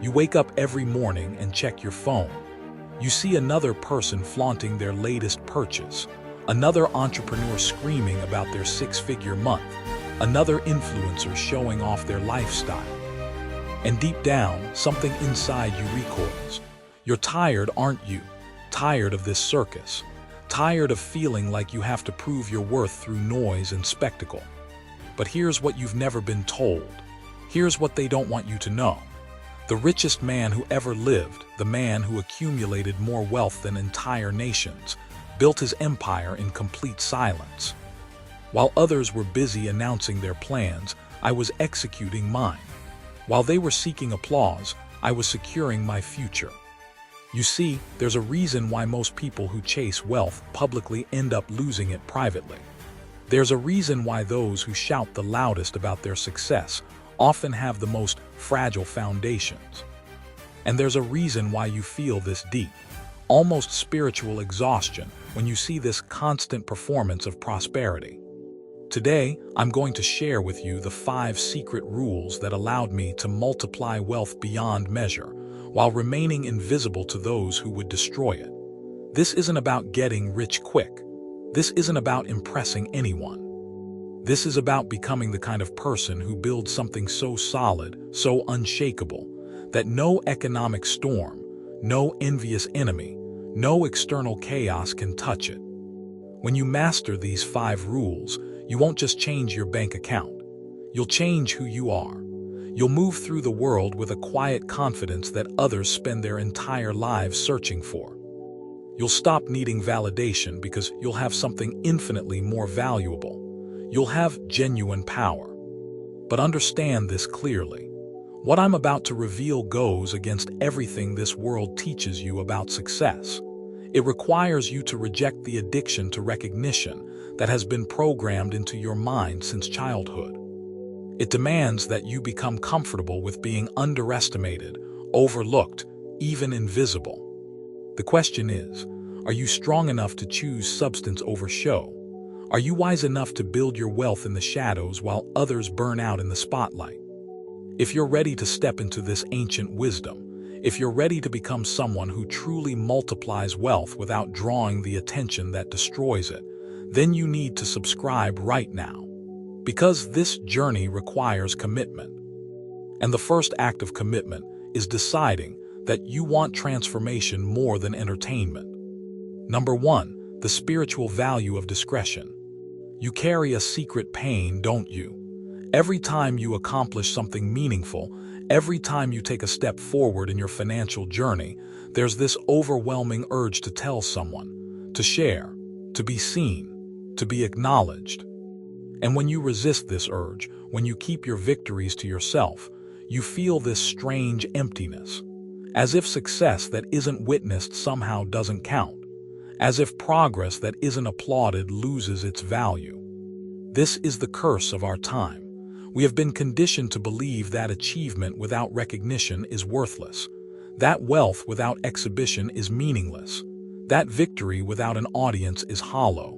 You wake up every morning and check your phone. You see another person flaunting their latest purchase, another entrepreneur screaming about their six-figure month, another influencer showing off their lifestyle. And deep down, something inside you recoils. You're tired, aren't you? Tired of this circus. Tired of feeling like you have to prove your worth through noise and spectacle. But here's what you've never been told. Here's what they don't want you to know. The richest man who ever lived, the man who accumulated more wealth than entire nations, built his empire in complete silence. While others were busy announcing their plans, I was executing mine. While they were seeking applause, I was securing my future. You see, there's a reason why most people who chase wealth publicly end up losing it privately. There's a reason why those who shout the loudest about their success often have the most fragile foundations. And there's a reason why you feel this deep, almost spiritual exhaustion when you see this constant performance of prosperity. Today, I'm going to share with you the 5 secret rules that allowed me to multiply wealth beyond measure, while remaining invisible to those who would destroy it. This isn't about getting rich quick. This isn't about impressing anyone. This is about becoming the kind of person who builds something so solid, so unshakable, that no economic storm, no envious enemy, no external chaos can touch it. When you master these 5 rules, you won't just change your bank account. You'll change who you are. You'll move through the world with a quiet confidence that others spend their entire lives searching for. You'll stop needing validation because you'll have something infinitely more valuable. You'll have genuine power. But understand this clearly. What I'm about to reveal goes against everything this world teaches you about success. It requires you to reject the addiction to recognition that has been programmed into your mind since childhood. It demands that you become comfortable with being underestimated, overlooked, even invisible. The question is, are you strong enough to choose substance over show? Are you wise enough to build your wealth in the shadows while others burn out in the spotlight? If you're ready to step into this ancient wisdom, if you're ready to become someone who truly multiplies wealth without drawing the attention that destroys it, then you need to subscribe right now. Because this journey requires commitment. And the first act of commitment is deciding that you want transformation more than entertainment. Number 1, the spiritual value of discretion. You carry a secret pain, don't you? Every time you accomplish something meaningful, every time you take a step forward in your financial journey, there's this overwhelming urge to tell someone, to share, to be seen, to be acknowledged. And when you resist this urge, when you keep your victories to yourself, you feel this strange emptiness, as if success that isn't witnessed somehow doesn't count, as if progress that isn't applauded loses its value. This is the curse of our time. We have been conditioned to believe that achievement without recognition is worthless, that wealth without exhibition is meaningless, that victory without an audience is hollow.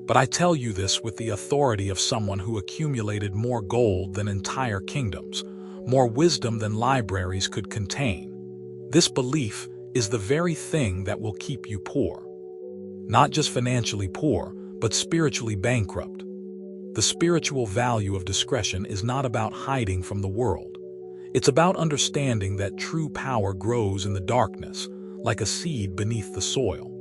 But I tell you this with the authority of someone who accumulated more gold than entire kingdoms, more wisdom than libraries could contain. This belief is the very thing that will keep you poor. Not just financially poor, but spiritually bankrupt. The spiritual value of discretion is not about hiding from the world. It's about understanding that true power grows in the darkness, like a seed beneath the soil.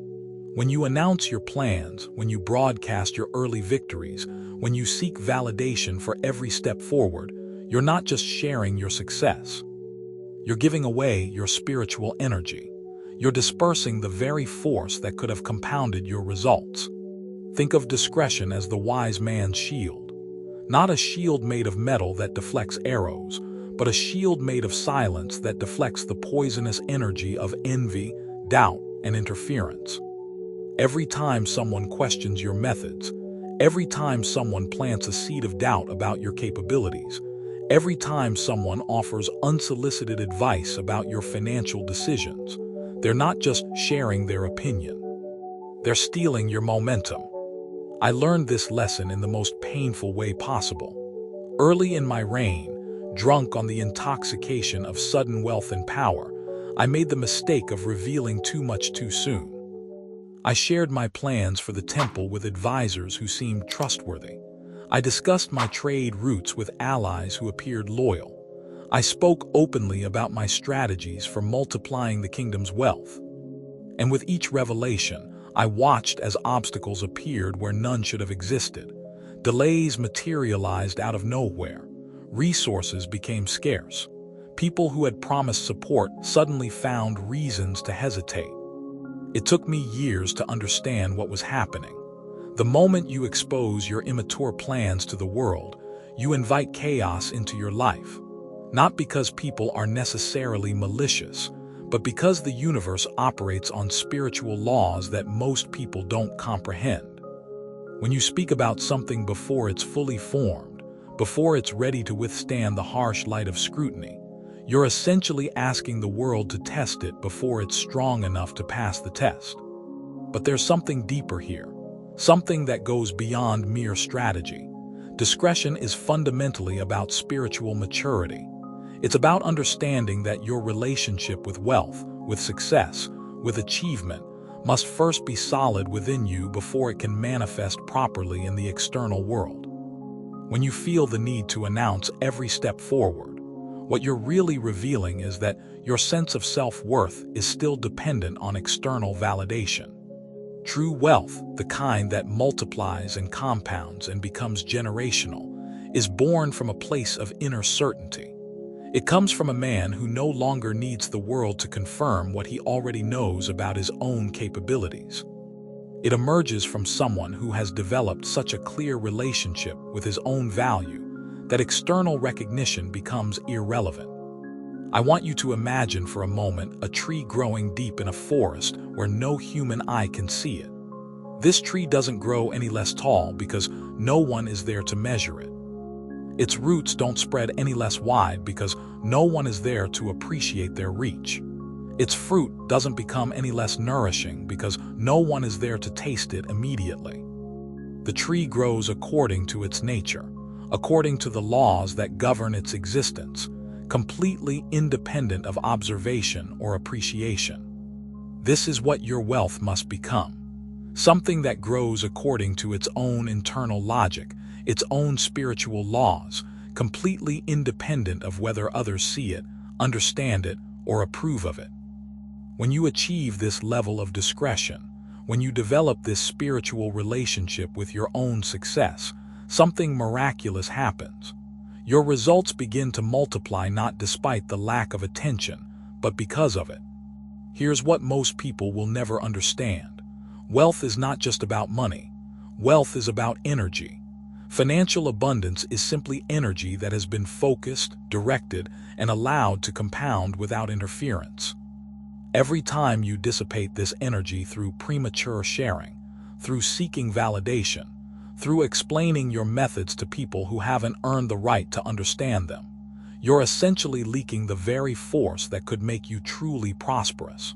When you announce your plans, when you broadcast your early victories, when you seek validation for every step forward, you're not just sharing your success. You're giving away your spiritual energy. You're dispersing the very force that could have compounded your results. Think of discretion as the wise man's shield. Not a shield made of metal that deflects arrows, but a shield made of silence that deflects the poisonous energy of envy, doubt, and interference. Every time someone questions your methods, every time someone plants a seed of doubt about your capabilities, every time someone offers unsolicited advice about your financial decisions, they're not just sharing their opinion. They're stealing your momentum. I learned this lesson in the most painful way possible. Early in my reign, Drunk on the intoxication of sudden wealth and power, I made the mistake of revealing too much too soon. I shared my plans for the temple with advisors who seemed trustworthy. I discussed my trade routes with allies who appeared loyal. I spoke openly about my strategies for multiplying the kingdom's wealth. And with each revelation, I watched as obstacles appeared where none should have existed. Delays materialized out of nowhere. Resources became scarce. People who had promised support suddenly found reasons to hesitate. It took me years to understand what was happening. The moment you expose your immature plans to the world, you invite chaos into your life. Not because people are necessarily malicious, but because the universe operates on spiritual laws that most people don't comprehend. When you speak about something before it's fully formed, before it's ready to withstand the harsh light of scrutiny, you're essentially asking the world to test it before it's strong enough to pass the test. But there's something deeper here, something that goes beyond mere strategy. Discretion is fundamentally about spiritual maturity. It's about understanding that your relationship with wealth, with success, with achievement, must first be solid within you before it can manifest properly in the external world. When you feel the need to announce every step forward, what you're really revealing is that your sense of self-worth is still dependent on external validation. True wealth, the kind that multiplies and compounds and becomes generational, is born from a place of inner certainty. It comes from a man who no longer needs the world to confirm what he already knows about his own capabilities. It emerges from someone who has developed such a clear relationship with his own value that external recognition becomes irrelevant. I want you to imagine for a moment a tree growing deep in a forest where no human eye can see it. This tree doesn't grow any less tall because no one is there to measure it. Its roots don't spread any less wide because no one is there to appreciate their reach. Its fruit doesn't become any less nourishing because no one is there to taste it immediately. The tree grows according to its nature, according to the laws that govern its existence, completely independent of observation or appreciation. This is what your wealth must become. Something that grows according to its own internal logic, its own spiritual laws, completely independent of whether others see it, understand it, or approve of it. When you achieve this level of discretion, when you develop this spiritual relationship with your own success, something miraculous happens. Your results begin to multiply not despite the lack of attention, but because of it. Here's what most people will never understand. Wealth is not just about money. Wealth is about energy. Financial abundance is simply energy that has been focused, directed, and allowed to compound without interference. Every time you dissipate this energy through premature sharing, through seeking validation, through explaining your methods to people who haven't earned the right to understand them, you're essentially leaking the very force that could make you truly prosperous.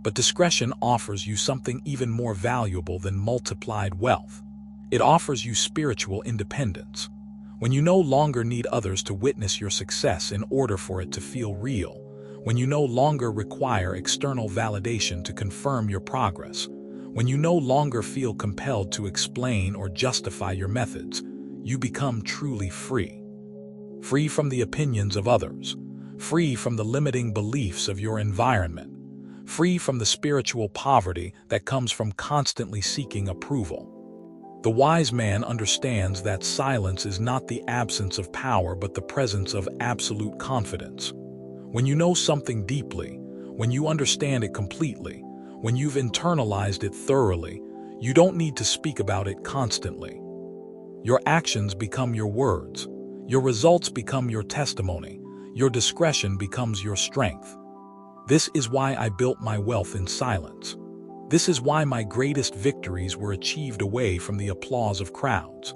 But discretion offers you something even more valuable than multiplied wealth. It offers you spiritual independence. When you no longer need others to witness your success in order for it to feel real, when you no longer require external validation to confirm your progress, when you no longer feel compelled to explain or justify your methods, you become truly free. Free from the opinions of others, free from the limiting beliefs of your environment, free from the spiritual poverty that comes from constantly seeking approval. The wise man understands that silence is not the absence of power but the presence of absolute confidence. When you know something deeply, when you understand it completely, when you've internalized it thoroughly, you don't need to speak about it constantly. Your actions become your words. Your results become your testimony. Your discretion becomes your strength. This is why I built my wealth in silence. This is why my greatest victories were achieved away from the applause of crowds.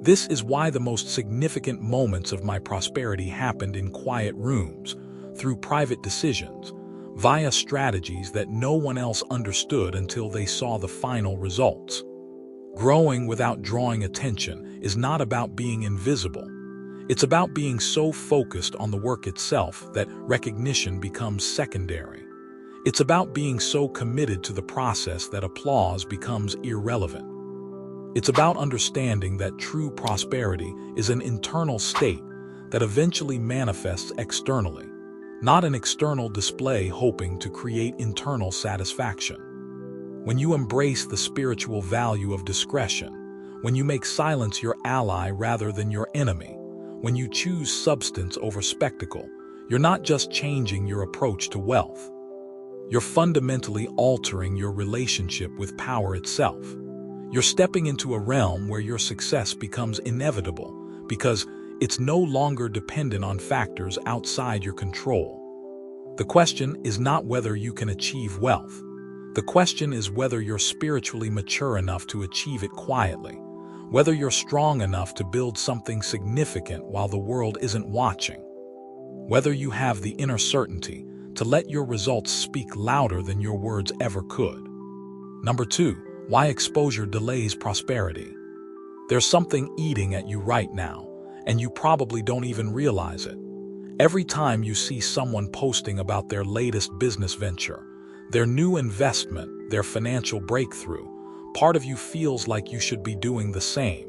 This is why the most significant moments of my prosperity happened in quiet rooms, through private decisions, via strategies that no one else understood until they saw the final results. Growing without drawing attention is not about being invisible. It's about being so focused on the work itself that recognition becomes secondary. It's about being so committed to the process that applause becomes irrelevant. It's about understanding that true prosperity is an internal state that eventually manifests externally, not an external display hoping to create internal satisfaction. When you embrace the spiritual value of discretion, when you make silence your ally rather than your enemy, when you choose substance over spectacle, you're not just changing your approach to wealth. You're fundamentally altering your relationship with power itself. You're stepping into a realm where your success becomes inevitable because it's no longer dependent on factors outside your control. The question is not whether you can achieve wealth. The question is whether you're spiritually mature enough to achieve it quietly, whether you're strong enough to build something significant while the world isn't watching, whether you have the inner certainty to let your results speak louder than your words ever could. Number 2, why exposure delays prosperity. There's something eating at you right now, and you probably don't even realize it. Every time you see someone posting about their latest business venture, their new investment, their financial breakthrough, part of you feels like you should be doing the same.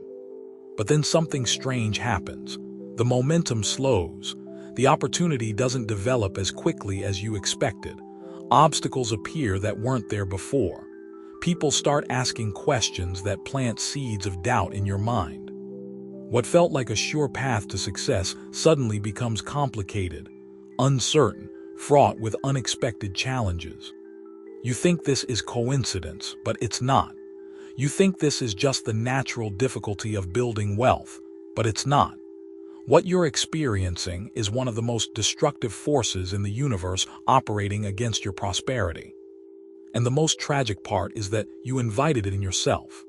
But then something strange happens. The momentum slows. The opportunity doesn't develop as quickly as you expected. Obstacles appear that weren't there before. People start asking questions that plant seeds of doubt in your mind. What felt like a sure path to success suddenly becomes complicated, uncertain, fraught with unexpected challenges. You think this is coincidence, but it's not. You think this is just the natural difficulty of building wealth, but it's not. What you're experiencing is one of the most destructive forces in the universe operating against your prosperity. And the most tragic part is that you invited it in yourself.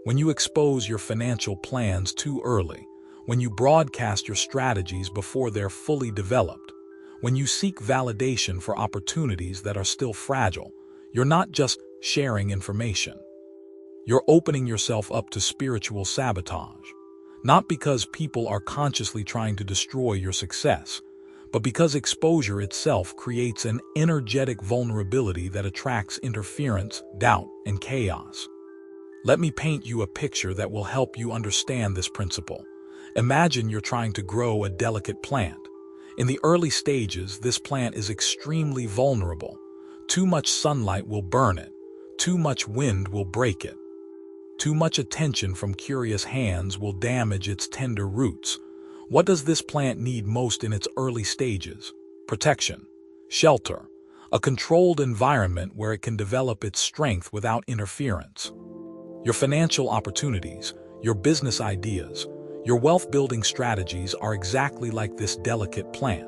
When you expose your financial plans too early, when you broadcast your strategies before they're fully developed, when you seek validation for opportunities that are still fragile, you're not just sharing information. You're opening yourself up to spiritual sabotage, not because people are consciously trying to destroy your success, but because exposure itself creates an energetic vulnerability that attracts interference, doubt, and chaos. Let me paint you a picture that will help you understand this principle. Imagine you're trying to grow a delicate plant. In the early stages, this plant is extremely vulnerable. Too much sunlight will burn it. Too much wind will break it. Too much attention from curious hands will damage its tender roots. What does this plant need most in its early stages? Protection, shelter, a controlled environment where it can develop its strength without interference. Your financial opportunities, your business ideas, your wealth-building strategies are exactly like this delicate plant.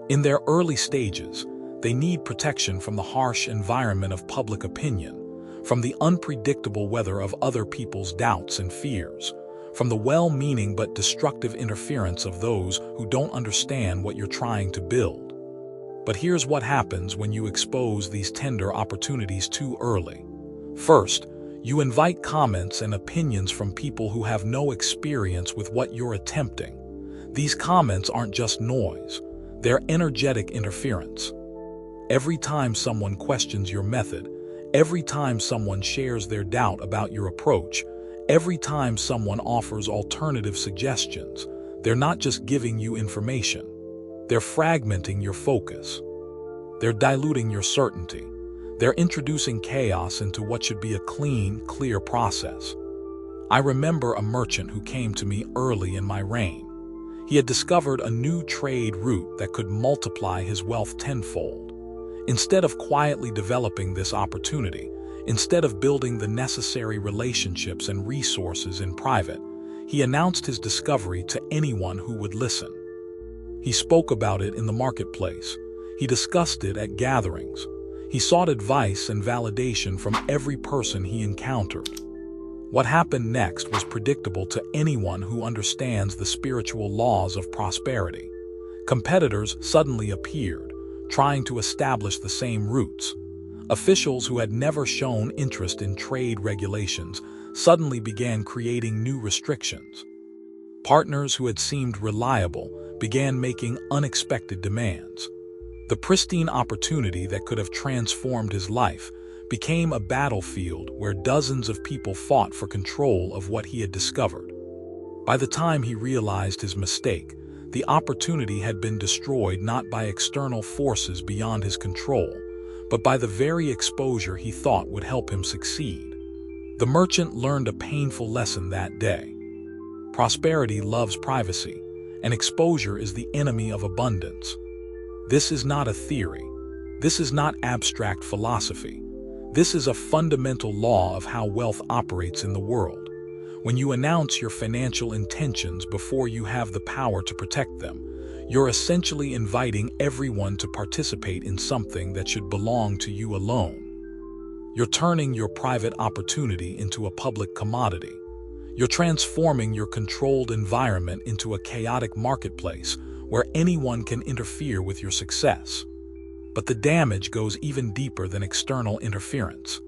In their early stages, they need protection from the harsh environment of public opinion, from the unpredictable weather of other people's doubts and fears, from the well-meaning but destructive interference of those who don't understand what you're trying to build. But here's what happens when you expose these tender opportunities too early. First, you invite comments and opinions from people who have no experience with what you're attempting. These comments aren't just noise, they're energetic interference. Every time someone questions your method, every time someone shares their doubt about your approach, every time someone offers alternative suggestions, they're not just giving you information. They're fragmenting your focus. They're diluting your certainty. They're introducing chaos into what should be a clean, clear process. I remember a merchant who came to me early in my reign. He had discovered a new trade route that could multiply his wealth tenfold. Instead of quietly developing this opportunity, instead of building the necessary relationships and resources in private, he announced his discovery to anyone who would listen. He spoke about it in the marketplace. He discussed it at gatherings. He sought advice and validation from every person he encountered. What happened next was predictable to anyone who understands the spiritual laws of prosperity. Competitors suddenly appeared, trying to establish the same routes. Officials who had never shown interest in trade regulations suddenly began creating new restrictions. Partners who had seemed reliable began making unexpected demands. The pristine opportunity that could have transformed his life became a battlefield where dozens of people fought for control of what he had discovered. By the time he realized his mistake, the opportunity had been destroyed not by external forces beyond his control, but by the very exposure he thought would help him succeed. The merchant learned a painful lesson that day. Prosperity loves privacy, and exposure is the enemy of abundance. This is not a theory. This is not abstract philosophy. This is a fundamental law of how wealth operates in the world. When you announce your financial intentions before you have the power to protect them, you're essentially inviting everyone to participate in something that should belong to you alone. You're turning your private opportunity into a public commodity. You're transforming your controlled environment into a chaotic marketplace where anyone can interfere with your success. But the damage goes even deeper than external interference.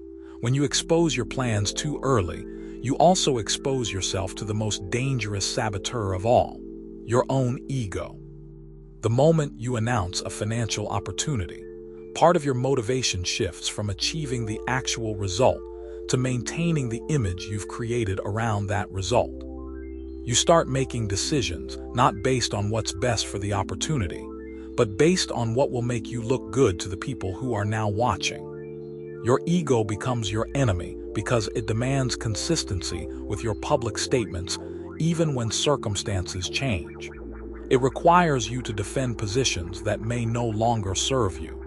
When you expose your plans too early, you also expose yourself to the most dangerous saboteur of all, your own ego. The moment you announce a financial opportunity, part of your motivation shifts from achieving the actual result to maintaining the image you've created around that result. You start making decisions not based on what's best for the opportunity, but based on what will make you look good to the people who are now watching. Your ego becomes your enemy because it demands consistency with your public statements even when circumstances change. It requires you to defend positions that may no longer serve you.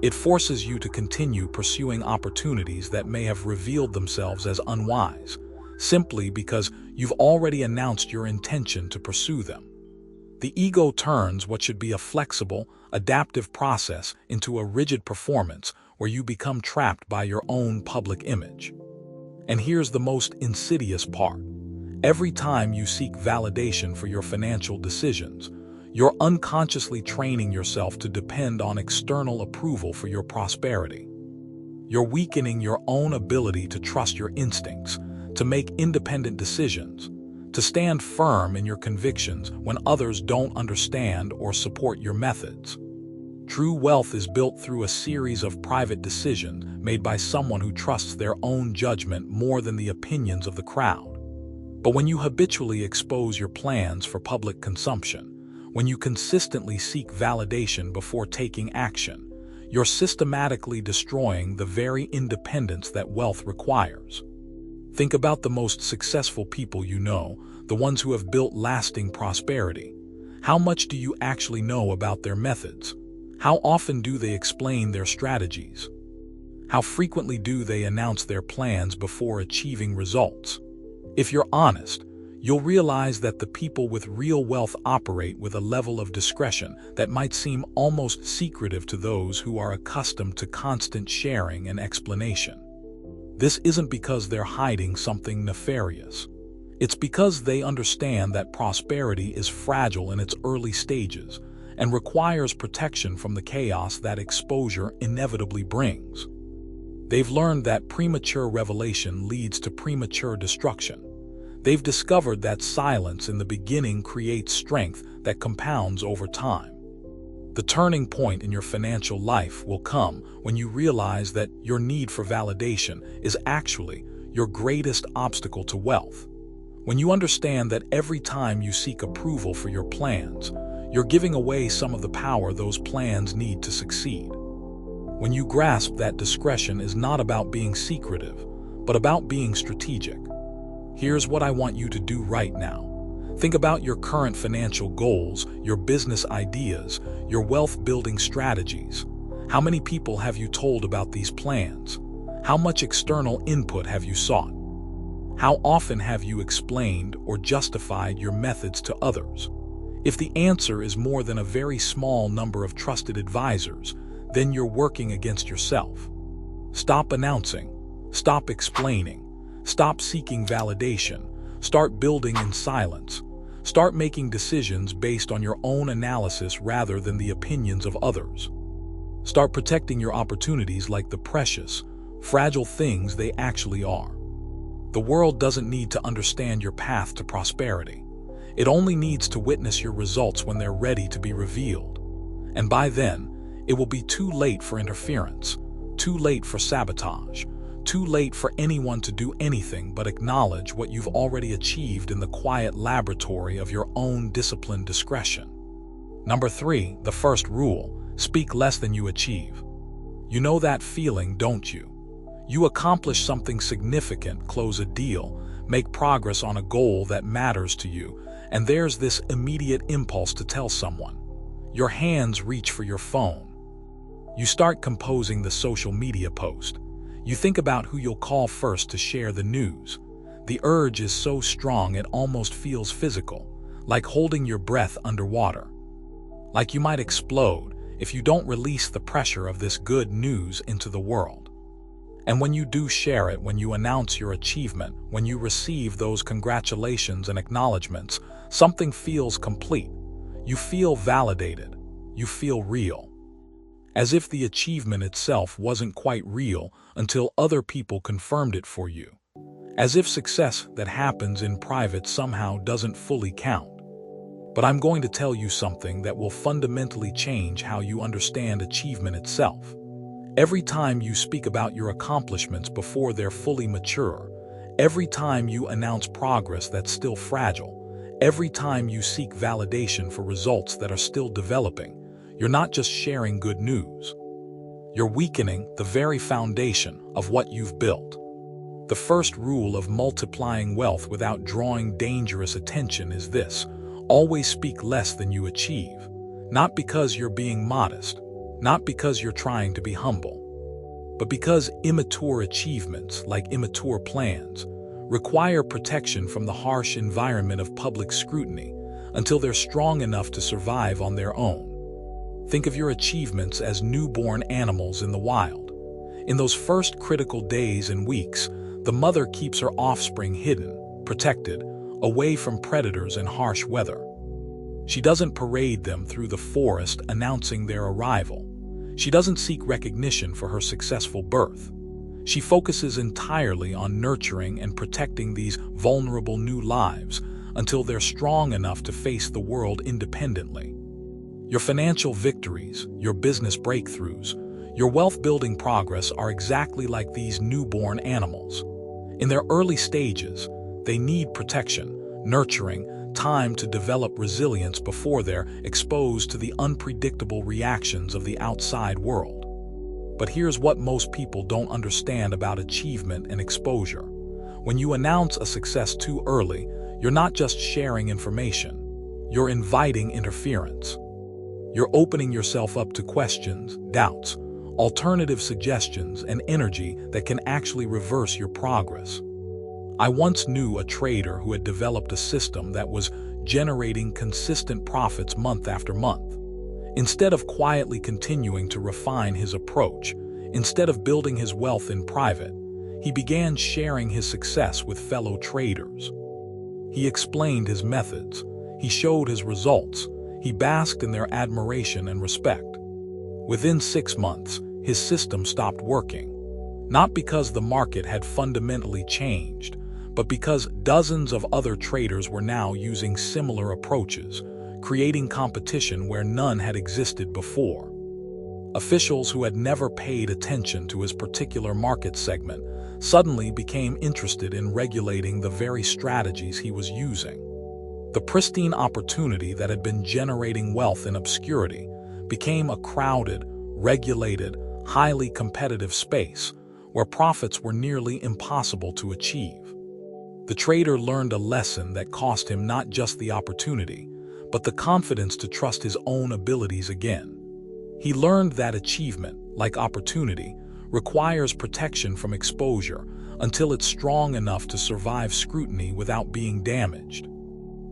It forces you to continue pursuing opportunities that may have revealed themselves as unwise, simply because you've already announced your intention to pursue them. The ego turns what should be a flexible, adaptive process into a rigid performance where you become trapped by your own public image. And here's the most insidious part. Every time you seek validation for your financial decisions, you're unconsciously training yourself to depend on external approval for your prosperity. You're weakening your own ability to trust your instincts, to make independent decisions, to stand firm in your convictions when others don't understand or support your methods. True wealth is built through a series of private decisions made by someone who trusts their own judgment more than the opinions of the crowd. But when you habitually expose your plans for public consumption, when you consistently seek validation before taking action, you're systematically destroying the very independence that wealth requires. Think about the most successful people you know, the ones who have built lasting prosperity. How much do you actually know about their methods? How often do they explain their strategies? How frequently do they announce their plans before achieving results? If you're honest, you'll realize that the people with real wealth operate with a level of discretion that might seem almost secretive to those who are accustomed to constant sharing and explanation. This isn't because they're hiding something nefarious. It's because they understand that prosperity is fragile in its early stages and requires protection from the chaos that exposure inevitably brings. They've learned that premature revelation leads to premature destruction. They've discovered that silence in the beginning creates strength that compounds over time. The turning point in your financial life will come when you realize that your need for validation is actually your greatest obstacle to wealth. When you understand that every time you seek approval for your plans, you're giving away some of the power those plans need to succeed. When you grasp that discretion is not about being secretive, but about being strategic. Here's what I want you to do right now. Think about your current financial goals, your business ideas, your wealth-building strategies. How many people have you told about these plans? How much external input have you sought? How often have you explained or justified your methods to others? If the answer is more than a very small number of trusted advisors, then you're working against yourself. Stop announcing. Stop explaining. Stop seeking validation. Start building in silence. Start making decisions based on your own analysis rather than the opinions of others. Start protecting your opportunities like the precious, fragile things they actually are. The world doesn't need to understand your path to prosperity. It only needs to witness your results when they're ready to be revealed. And by then, it will be too late for interference, too late for sabotage, too late for anyone to do anything but acknowledge what you've already achieved in the quiet laboratory of your own disciplined discretion. Number 3, the first rule: speak less than you achieve. You know that feeling, don't you? You accomplish something significant, close a deal, make progress on a goal that matters to you, and there's this immediate impulse to tell someone. Your hands reach for your phone. You start composing the social media post. You think about who you'll call first to share the news. The urge is so strong it almost feels physical, like holding your breath underwater. Like you might explode if you don't release the pressure of this good news into the world. And when you do share it, when you announce your achievement, when you receive those congratulations and acknowledgments, something feels complete. You feel validated. You feel real. As if the achievement itself wasn't quite real until other people confirmed it for you. As if success that happens in private somehow doesn't fully count. But I'm going to tell you something that will fundamentally change how you understand achievement itself. Every time you speak about your accomplishments before they're fully mature, every time you announce progress that's still fragile, every time you seek validation for results that are still developing, you're not just sharing good news. You're weakening the very foundation of what you've built. The first rule of multiplying wealth without drawing dangerous attention is this: always speak less than you achieve. Not because you're being modest, not because you're trying to be humble, but because immature achievements, like immature plans, require protection from the harsh environment of public scrutiny until they're strong enough to survive on their own. Think of your achievements as newborn animals in the wild. In those first critical days and weeks, the mother keeps her offspring hidden, protected, away from predators and harsh weather. She doesn't parade them through the forest announcing their arrival. She doesn't seek recognition for her successful birth. She focuses entirely on nurturing and protecting these vulnerable new lives until they're strong enough to face the world independently. Your financial victories, your business breakthroughs, your wealth-building progress are exactly like these newborn animals. In their early stages, they need protection, nurturing, time to develop resilience before they're exposed to the unpredictable reactions of the outside world. But here's what most people don't understand about achievement and exposure. When you announce a success too early, you're not just sharing information. You're inviting interference. You're opening yourself up to questions, doubts, alternative suggestions, and energy that can actually reverse your progress. I once knew a trader who had developed a system that was generating consistent profits month after month. Instead of quietly continuing to refine his approach, instead of building his wealth in private, he began sharing his success with fellow traders. He explained his methods. He showed his results. He basked in their admiration and respect. Within 6 months, his system stopped working. Not because the market had fundamentally changed, but because dozens of other traders were now using similar approaches, creating competition where none had existed before. Officials who had never paid attention to his particular market segment suddenly became interested in regulating the very strategies he was using. The pristine opportunity that had been generating wealth in obscurity became a crowded, regulated, highly competitive space where profits were nearly impossible to achieve. The trader learned a lesson that cost him not just the opportunity, but the confidence to trust his own abilities again. He learned that achievement, like opportunity, requires protection from exposure until it's strong enough to survive scrutiny without being damaged.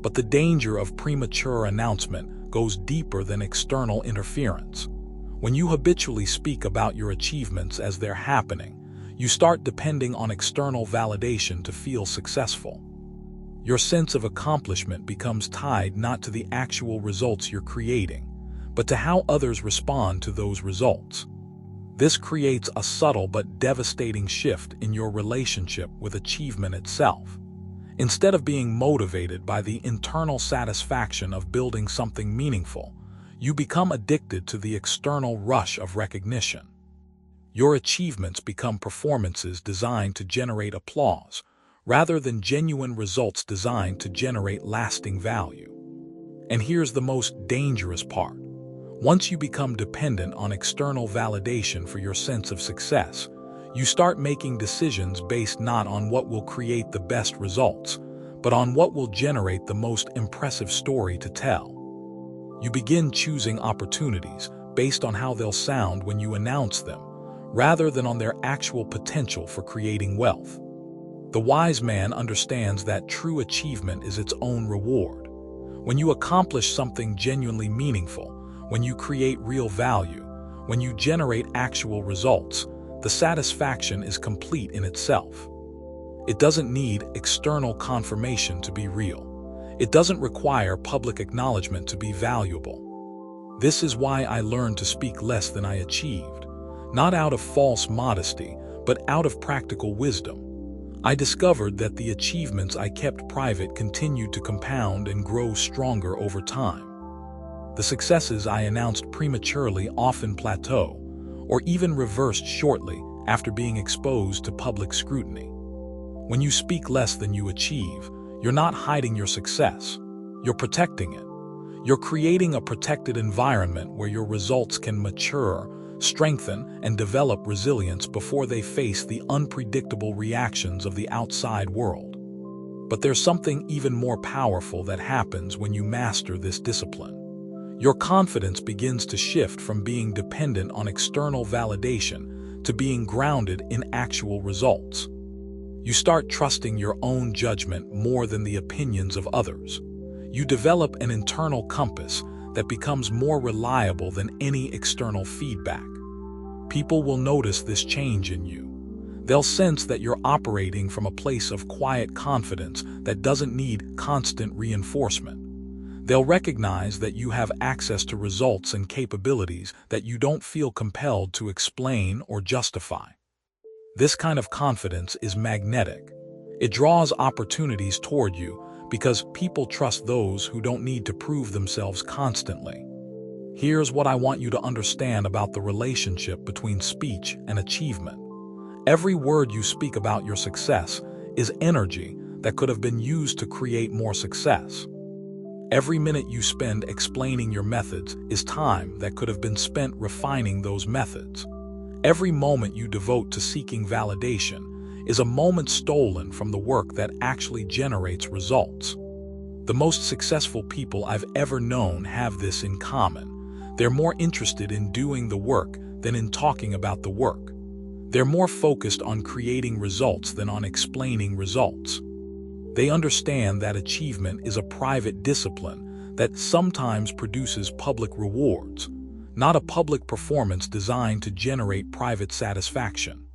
But the danger of premature announcement goes deeper than external interference. When you habitually speak about your achievements as they're happening, you start depending on external validation to feel successful. Your sense of accomplishment becomes tied not to the actual results you're creating, but to how others respond to those results. This creates a subtle but devastating shift in your relationship with achievement itself. Instead of being motivated by the internal satisfaction of building something meaningful, you become addicted to the external rush of recognition. Your achievements become performances designed to generate applause, rather than genuine results designed to generate lasting value. And here's the most dangerous part. Once you become dependent on external validation for your sense of success, you start making decisions based not on what will create the best results, but on what will generate the most impressive story to tell. You begin choosing opportunities based on how they'll sound when you announce them, rather than on their actual potential for creating wealth. The wise man understands that true achievement is its own reward. When you accomplish something genuinely meaningful, when you create real value, when you generate actual results, the satisfaction is complete in itself. It doesn't need external confirmation to be real. It doesn't require public acknowledgement to be valuable. This is why I learned to speak less than I achieved, not out of false modesty, but out of practical wisdom. I discovered that the achievements I kept private continued to compound and grow stronger over time. The successes I announced prematurely often plateau, or even reversed shortly after being exposed to public scrutiny. When you speak less than you achieve, you're not hiding your success, you're protecting it. You're creating a protected environment where your results can mature, strengthen, and develop resilience before they face the unpredictable reactions of the outside world. But there's something even more powerful that happens when you master this discipline. Your confidence begins to shift from being dependent on external validation to being grounded in actual results. You start trusting your own judgment more than the opinions of others. You develop an internal compass that becomes more reliable than any external feedback. People will notice this change in you. They'll sense that you're operating from a place of quiet confidence that doesn't need constant reinforcement. They'll recognize that you have access to results and capabilities that you don't feel compelled to explain or justify. This kind of confidence is magnetic. It draws opportunities toward you because people trust those who don't need to prove themselves constantly. Here's what I want you to understand about the relationship between speech and achievement. Every word you speak about your success is energy that could have been used to create more success. Every minute you spend explaining your methods is time that could have been spent refining those methods. Every moment you devote to seeking validation is a moment stolen from the work that actually generates results. The most successful people I've ever known have this in common. They're more interested in doing the work than in talking about the work. They're more focused on creating results than on explaining results. They understand that achievement is a private discipline that sometimes produces public rewards, not a public performance designed to generate private satisfaction.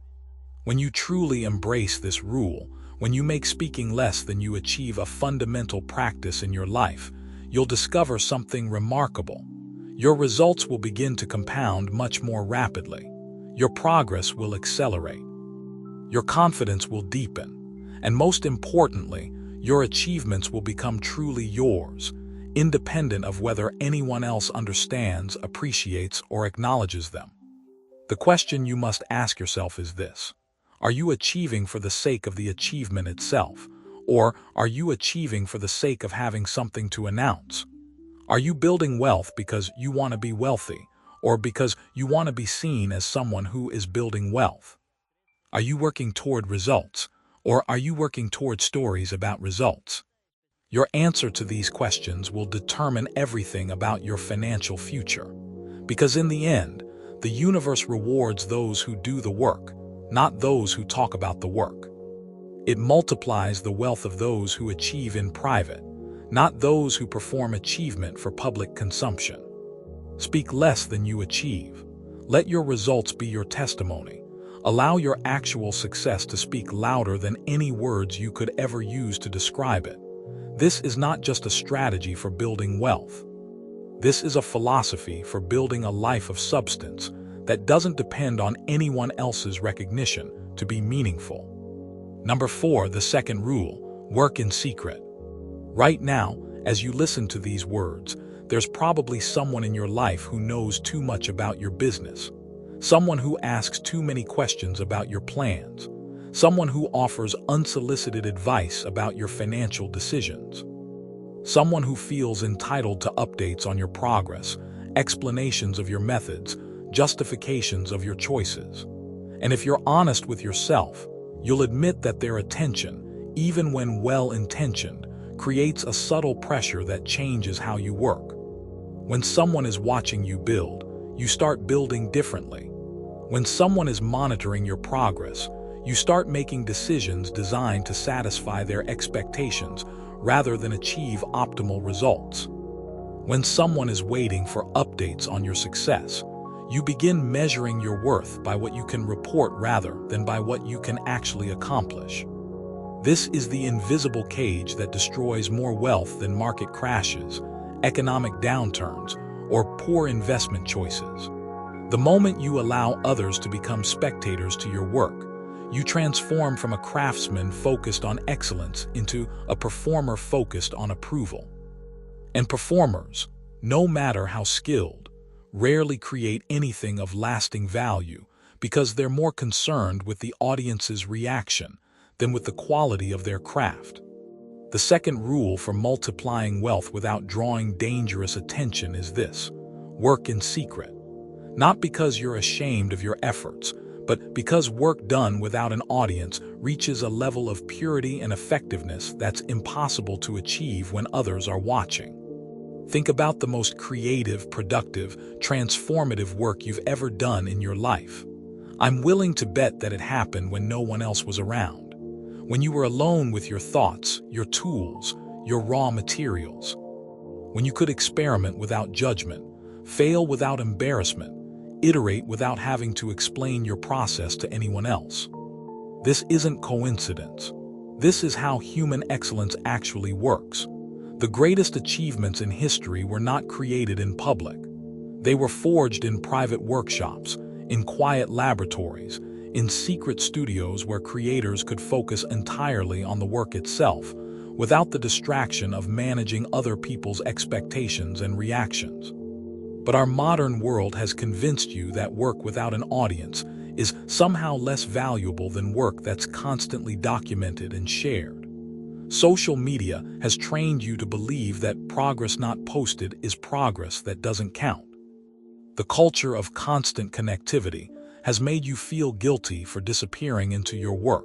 When you truly embrace this rule, when you make speaking less than you achieve a fundamental practice in your life, you'll discover something remarkable. Your results will begin to compound much more rapidly. Your progress will accelerate. Your confidence will deepen. And most importantly, your achievements will become truly yours, independent of whether anyone else understands, appreciates, or acknowledges them. The question you must ask yourself is this: are you achieving for the sake of the achievement itself, or are you achieving for the sake of having something to announce? Are you building wealth because you want to be wealthy, or because you want to be seen as someone who is building wealth? Are you working toward results, or are you working toward stories about results? Your answer to these questions will determine everything about your financial future. Because in the end, the universe rewards those who do the work, not those who talk about the work. It multiplies the wealth of those who achieve in private, not those who perform achievement for public consumption. Speak less than you achieve. Let your results be your testimony. Allow your actual success to speak louder than any words you could ever use to describe it. This is not just a strategy for building wealth. This is a philosophy for building a life of substance that doesn't depend on anyone else's recognition to be meaningful. Number 4, the second rule: Work in secret. Right now, as you listen to these words, there's probably someone in your life who knows too much about your business. Someone who asks too many questions about your plans. Someone who offers unsolicited advice about your financial decisions. Someone who feels entitled to updates on your progress, explanations of your methods, justifications of your choices. And if you're honest with yourself, you'll admit that their attention, even when well-intentioned, creates a subtle pressure that changes how you work. When someone is watching you build, you start building differently. When someone is monitoring your progress, you start making decisions designed to satisfy their expectations rather than achieve optimal results. When someone is waiting for updates on your success, you begin measuring your worth by what you can report rather than by what you can actually accomplish. This is the invisible cage that destroys more wealth than market crashes, economic downturns, or poor investment choices. The moment you allow others to become spectators to your work, you transform from a craftsman focused on excellence into a performer focused on approval. And performers, no matter how skilled, rarely create anything of lasting value because they're more concerned with the audience's reaction than with the quality of their craft. The second rule for multiplying wealth without drawing dangerous attention is this: work in secret. Not because you're ashamed of your efforts, but because work done without an audience reaches a level of purity and effectiveness that's impossible to achieve when others are watching. Think about the most creative, productive, transformative work you've ever done in your life. I'm willing to bet that it happened when no one else was around. When you were alone with your thoughts, your tools, your raw materials. When you could experiment without judgment, fail without embarrassment, iterate without having to explain your process to anyone else. This isn't coincidence. This is how human excellence actually works. The greatest achievements in history were not created in public. They were forged in private workshops, in quiet laboratories, in secret studios where creators could focus entirely on the work itself, without the distraction of managing other people's expectations and reactions. But our modern world has convinced you that work without an audience is somehow less valuable than work that's constantly documented and shared. Social media has trained you to believe that progress not posted is progress that doesn't count. The culture of constant connectivity has made you feel guilty for disappearing into your work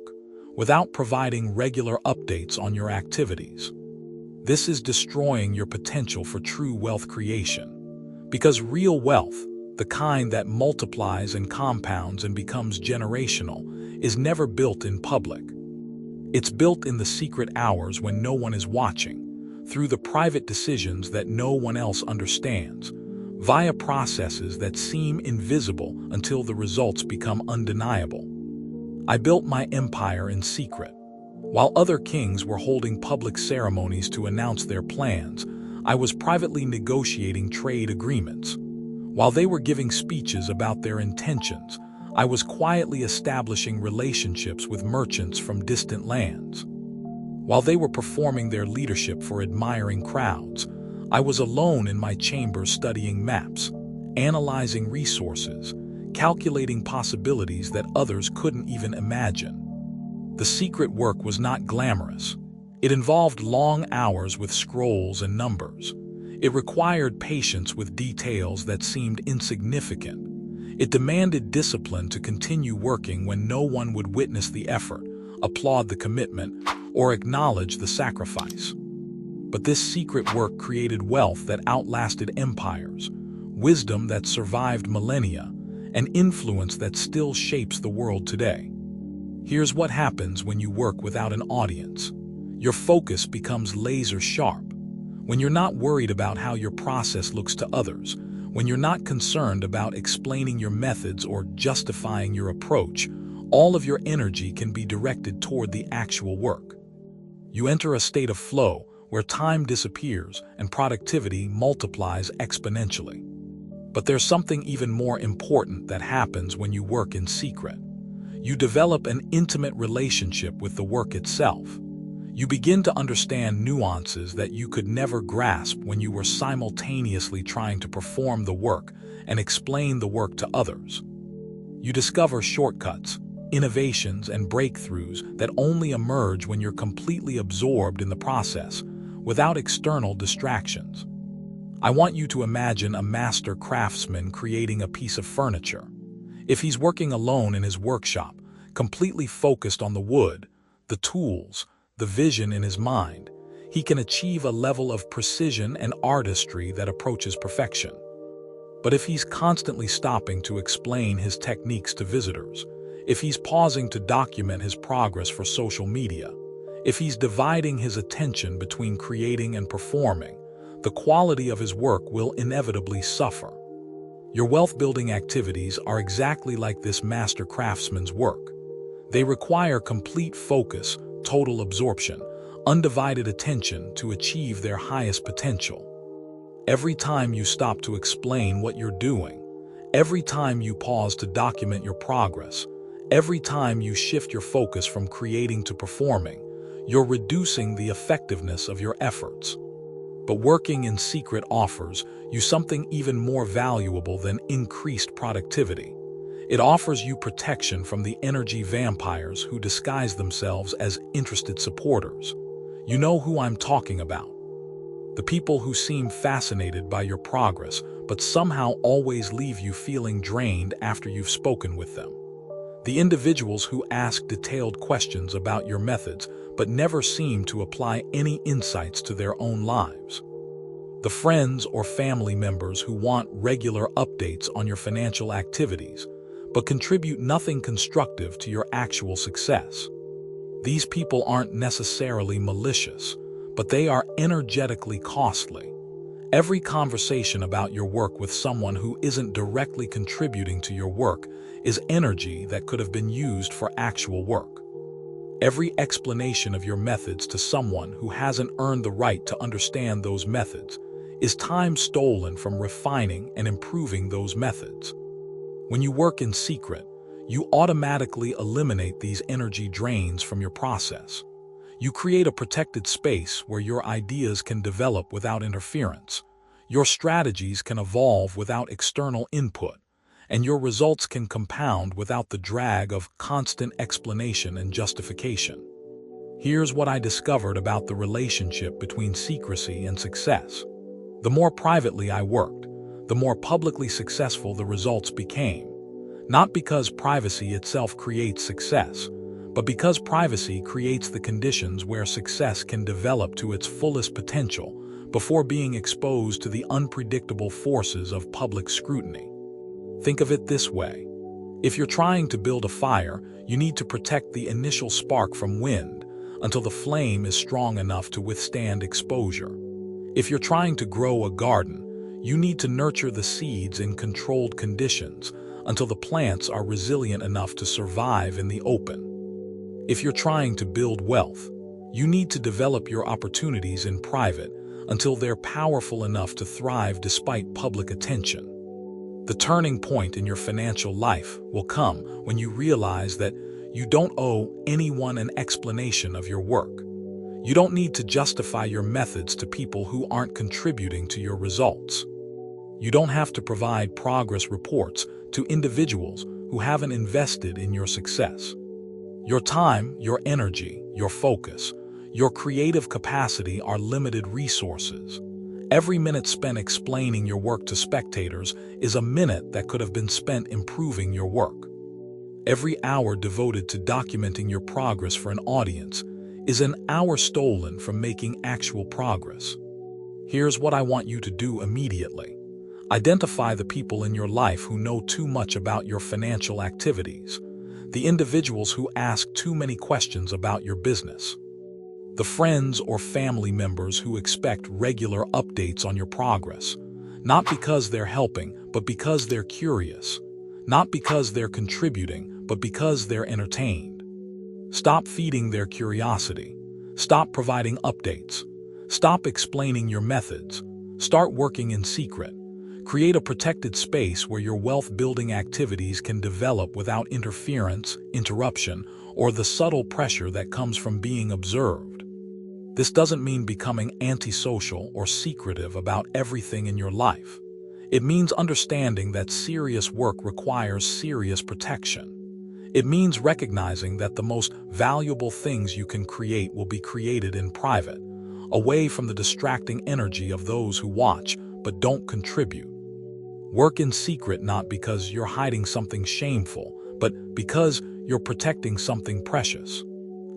without providing regular updates on your activities. This is destroying your potential for true wealth creation. Because real wealth, the kind that multiplies and compounds and becomes generational, is never built in public. It's built in the secret hours when no one is watching, through the private decisions that no one else understands, via processes that seem invisible until the results become undeniable. I built my empire in secret. While other kings were holding public ceremonies to announce their plans, I was privately negotiating trade agreements. While they were giving speeches about their intentions, I was quietly establishing relationships with merchants from distant lands. While they were performing their leadership for admiring crowds, I was alone in my chamber studying maps, analyzing resources, calculating possibilities that others couldn't even imagine. The secret work was not glamorous. It involved long hours with scrolls and numbers. It required patience with details that seemed insignificant. It demanded discipline to continue working when no one would witness the effort, applaud the commitment, or acknowledge the sacrifice. But this secret work created wealth that outlasted empires, wisdom that survived millennia, and influence that still shapes the world today. Here's what happens when you work without an audience. Your focus becomes laser sharp. When you're not worried about how your process looks to others, when you're not concerned about explaining your methods or justifying your approach, all of your energy can be directed toward the actual work. You enter a state of flow where time disappears and productivity multiplies exponentially. But there's something even more important that happens when you work in secret. You develop an intimate relationship with the work itself. You begin to understand nuances that you could never grasp when you were simultaneously trying to perform the work and explain the work to others. You discover shortcuts, innovations, and breakthroughs that only emerge when you're completely absorbed in the process, without external distractions. I want you to imagine a master craftsman creating a piece of furniture. If he's working alone in his workshop, completely focused on the wood, the tools, the vision in his mind, he can achieve a level of precision and artistry that approaches perfection. But if he's constantly stopping to explain his techniques to visitors, if he's pausing to document his progress for social media, if he's dividing his attention between creating and performing, the quality of his work will inevitably suffer. Your wealth-building activities are exactly like this master craftsman's work. They require complete focus, total absorption, undivided attention to achieve their highest potential. Every time you stop to explain what you're doing, every time you pause to document your progress, every time you shift your focus from creating to performing, you're reducing the effectiveness of your efforts. But working in secret offers you something even more valuable than increased productivity. It offers you protection from the energy vampires who disguise themselves as interested supporters. You know who I'm talking about. The people who seem fascinated by your progress, but somehow always leave you feeling drained after you've spoken with them. The individuals who ask detailed questions about your methods, but never seem to apply any insights to their own lives. The friends or family members who want regular updates on your financial activities, but contribute nothing constructive to your actual success. These people aren't necessarily malicious, but they are energetically costly. Every conversation about your work with someone who isn't directly contributing to your work is energy that could have been used for actual work. Every explanation of your methods to someone who hasn't earned the right to understand those methods is time stolen from refining and improving those methods. When you work in secret, you automatically eliminate these energy drains from your process. You create a protected space where your ideas can develop without interference, your strategies can evolve without external input, and your results can compound without the drag of constant explanation and justification. Here's what I discovered about the relationship between secrecy and success. The more privately I worked, the more publicly successful the results became. Not because privacy itself creates success, but because privacy creates the conditions where success can develop to its fullest potential before being exposed to the unpredictable forces of public scrutiny. Think of it this way. If you're trying to build a fire, you need to protect the initial spark from wind until the flame is strong enough to withstand exposure. If you're trying to grow a garden, you need to nurture the seeds in controlled conditions until the plants are resilient enough to survive in the open. If you're trying to build wealth, you need to develop your opportunities in private until they're powerful enough to thrive despite public attention. The turning point in your financial life will come when you realize that you don't owe anyone an explanation of your work. You don't need to justify your methods to people who aren't contributing to your results. You don't have to provide progress reports to individuals who haven't invested in your success. Your time, your energy, your focus, your creative capacity are limited resources. Every minute spent explaining your work to spectators is a minute that could have been spent improving your work. Every hour devoted to documenting your progress for an audience is an hour stolen from making actual progress. Here's what I want you to do immediately. Identify the people in your life who know too much about your financial activities, the individuals who ask too many questions about your business, the friends or family members who expect regular updates on your progress, not because they're helping, but because they're curious, not because they're contributing, but because they're entertained. Stop feeding their curiosity. Stop providing updates. Stop explaining your methods. Start working in secret. Create a protected space where your wealth-building activities can develop without interference, interruption, or the subtle pressure that comes from being observed. This doesn't mean becoming antisocial or secretive about everything in your life. It means understanding that serious work requires serious protection. It means recognizing that the most valuable things you can create will be created in private, away from the distracting energy of those who watch but don't contribute. Work in secret not because you're hiding something shameful, but because you're protecting something precious.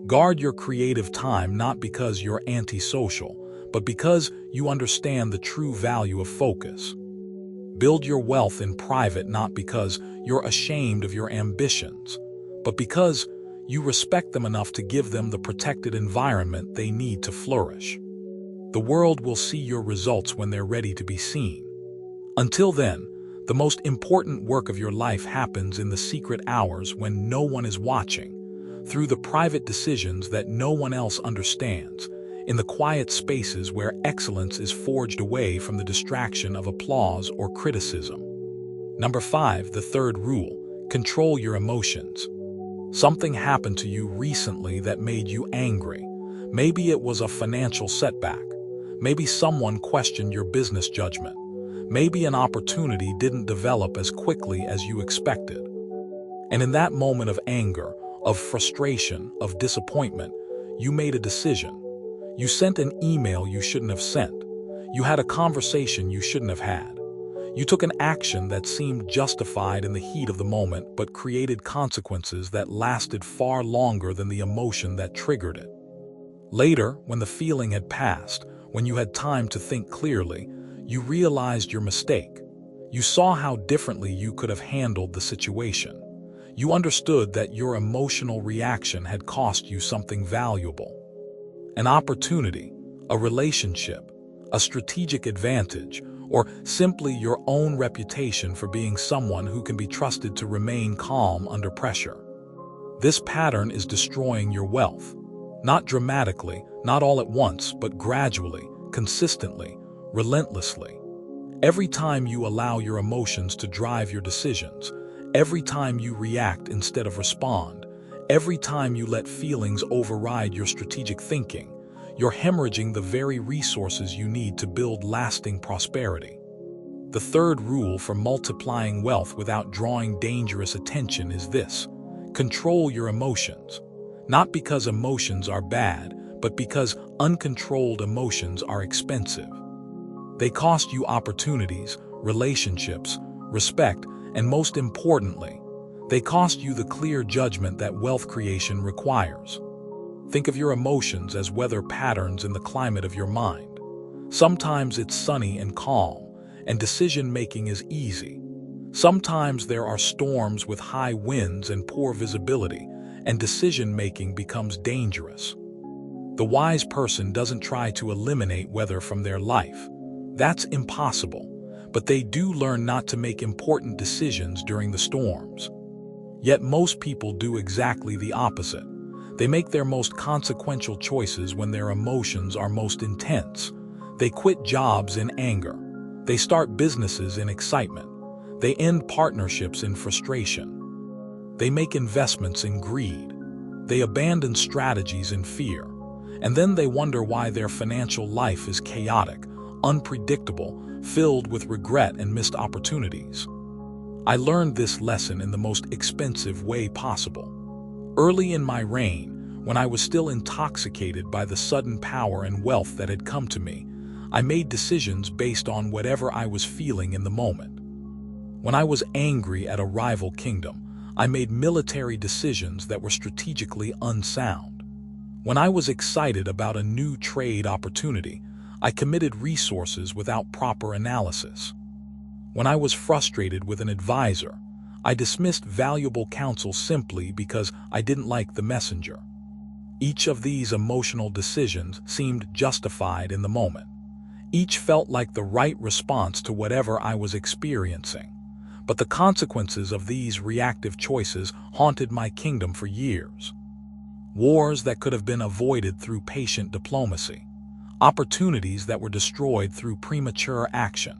Guard your creative time not because you're antisocial, but because you understand the true value of focus. Build your wealth in private not because you're ashamed of your ambitions, but because you respect them enough to give them the protected environment they need to flourish. The world will see your results when they're ready to be seen. Until then, the most important work of your life happens in the secret hours when no one is watching, through the private decisions that no one else understands, in the quiet spaces where excellence is forged away from the distraction of applause or criticism. Number 5, the third rule: control your emotions. Something happened to you recently that made you angry. Maybe it was a financial setback. Maybe someone questioned your business judgment. Maybe an opportunity didn't develop as quickly as you expected. And in that moment of anger, of frustration, of disappointment, you made a decision. You sent an email you shouldn't have sent. You had a conversation you shouldn't have had. You took an action that seemed justified in the heat of the moment but created consequences that lasted far longer than the emotion that triggered it. Later, when the feeling had passed, when you had time to think clearly, you realized your mistake. You saw how differently you could have handled the situation. You understood that your emotional reaction had cost you something valuable. An opportunity, a relationship, a strategic advantage, or simply your own reputation for being someone who can be trusted to remain calm under pressure. This pattern is destroying your wealth. Not dramatically, not all at once, but gradually, consistently, relentlessly. Every time you allow your emotions to drive your decisions, every time you react instead of respond, every time you let feelings override your strategic thinking, you're hemorrhaging the very resources you need to build lasting prosperity. The third rule for multiplying wealth without drawing dangerous attention is this: control your emotions. Not because emotions are bad, but because uncontrolled emotions are expensive. They cost you opportunities, relationships, respect, and most importantly, they cost you the clear judgment that wealth creation requires. Think of your emotions as weather patterns in the climate of your mind. Sometimes it's sunny and calm, and decision-making is easy. Sometimes there are storms with high winds and poor visibility, and decision-making becomes dangerous. The wise person doesn't try to eliminate weather from their life. That's impossible, but they do learn not to make important decisions during the storms. Yet most people do exactly the opposite. They make their most consequential choices when their emotions are most intense. They quit jobs in anger. They start businesses in excitement. They end partnerships in frustration. They make investments in greed. They abandon strategies in fear. And then they wonder why their financial life is chaotic, unpredictable, filled with regret and missed opportunities. I learned this lesson in the most expensive way possible. Early in my reign, when I was still intoxicated by the sudden power and wealth that had come to me, I made decisions based on whatever I was feeling in the moment. When I was angry at a rival kingdom, I made military decisions that were strategically unsound. When I was excited about a new trade opportunity, I committed resources without proper analysis. When I was frustrated with an advisor, I dismissed valuable counsel simply because I didn't like the messenger. Each of these emotional decisions seemed justified in the moment. Each felt like the right response to whatever I was experiencing. But the consequences of these reactive choices haunted my kingdom for years. Wars that could have been avoided through patient diplomacy. Opportunities that were destroyed through premature action.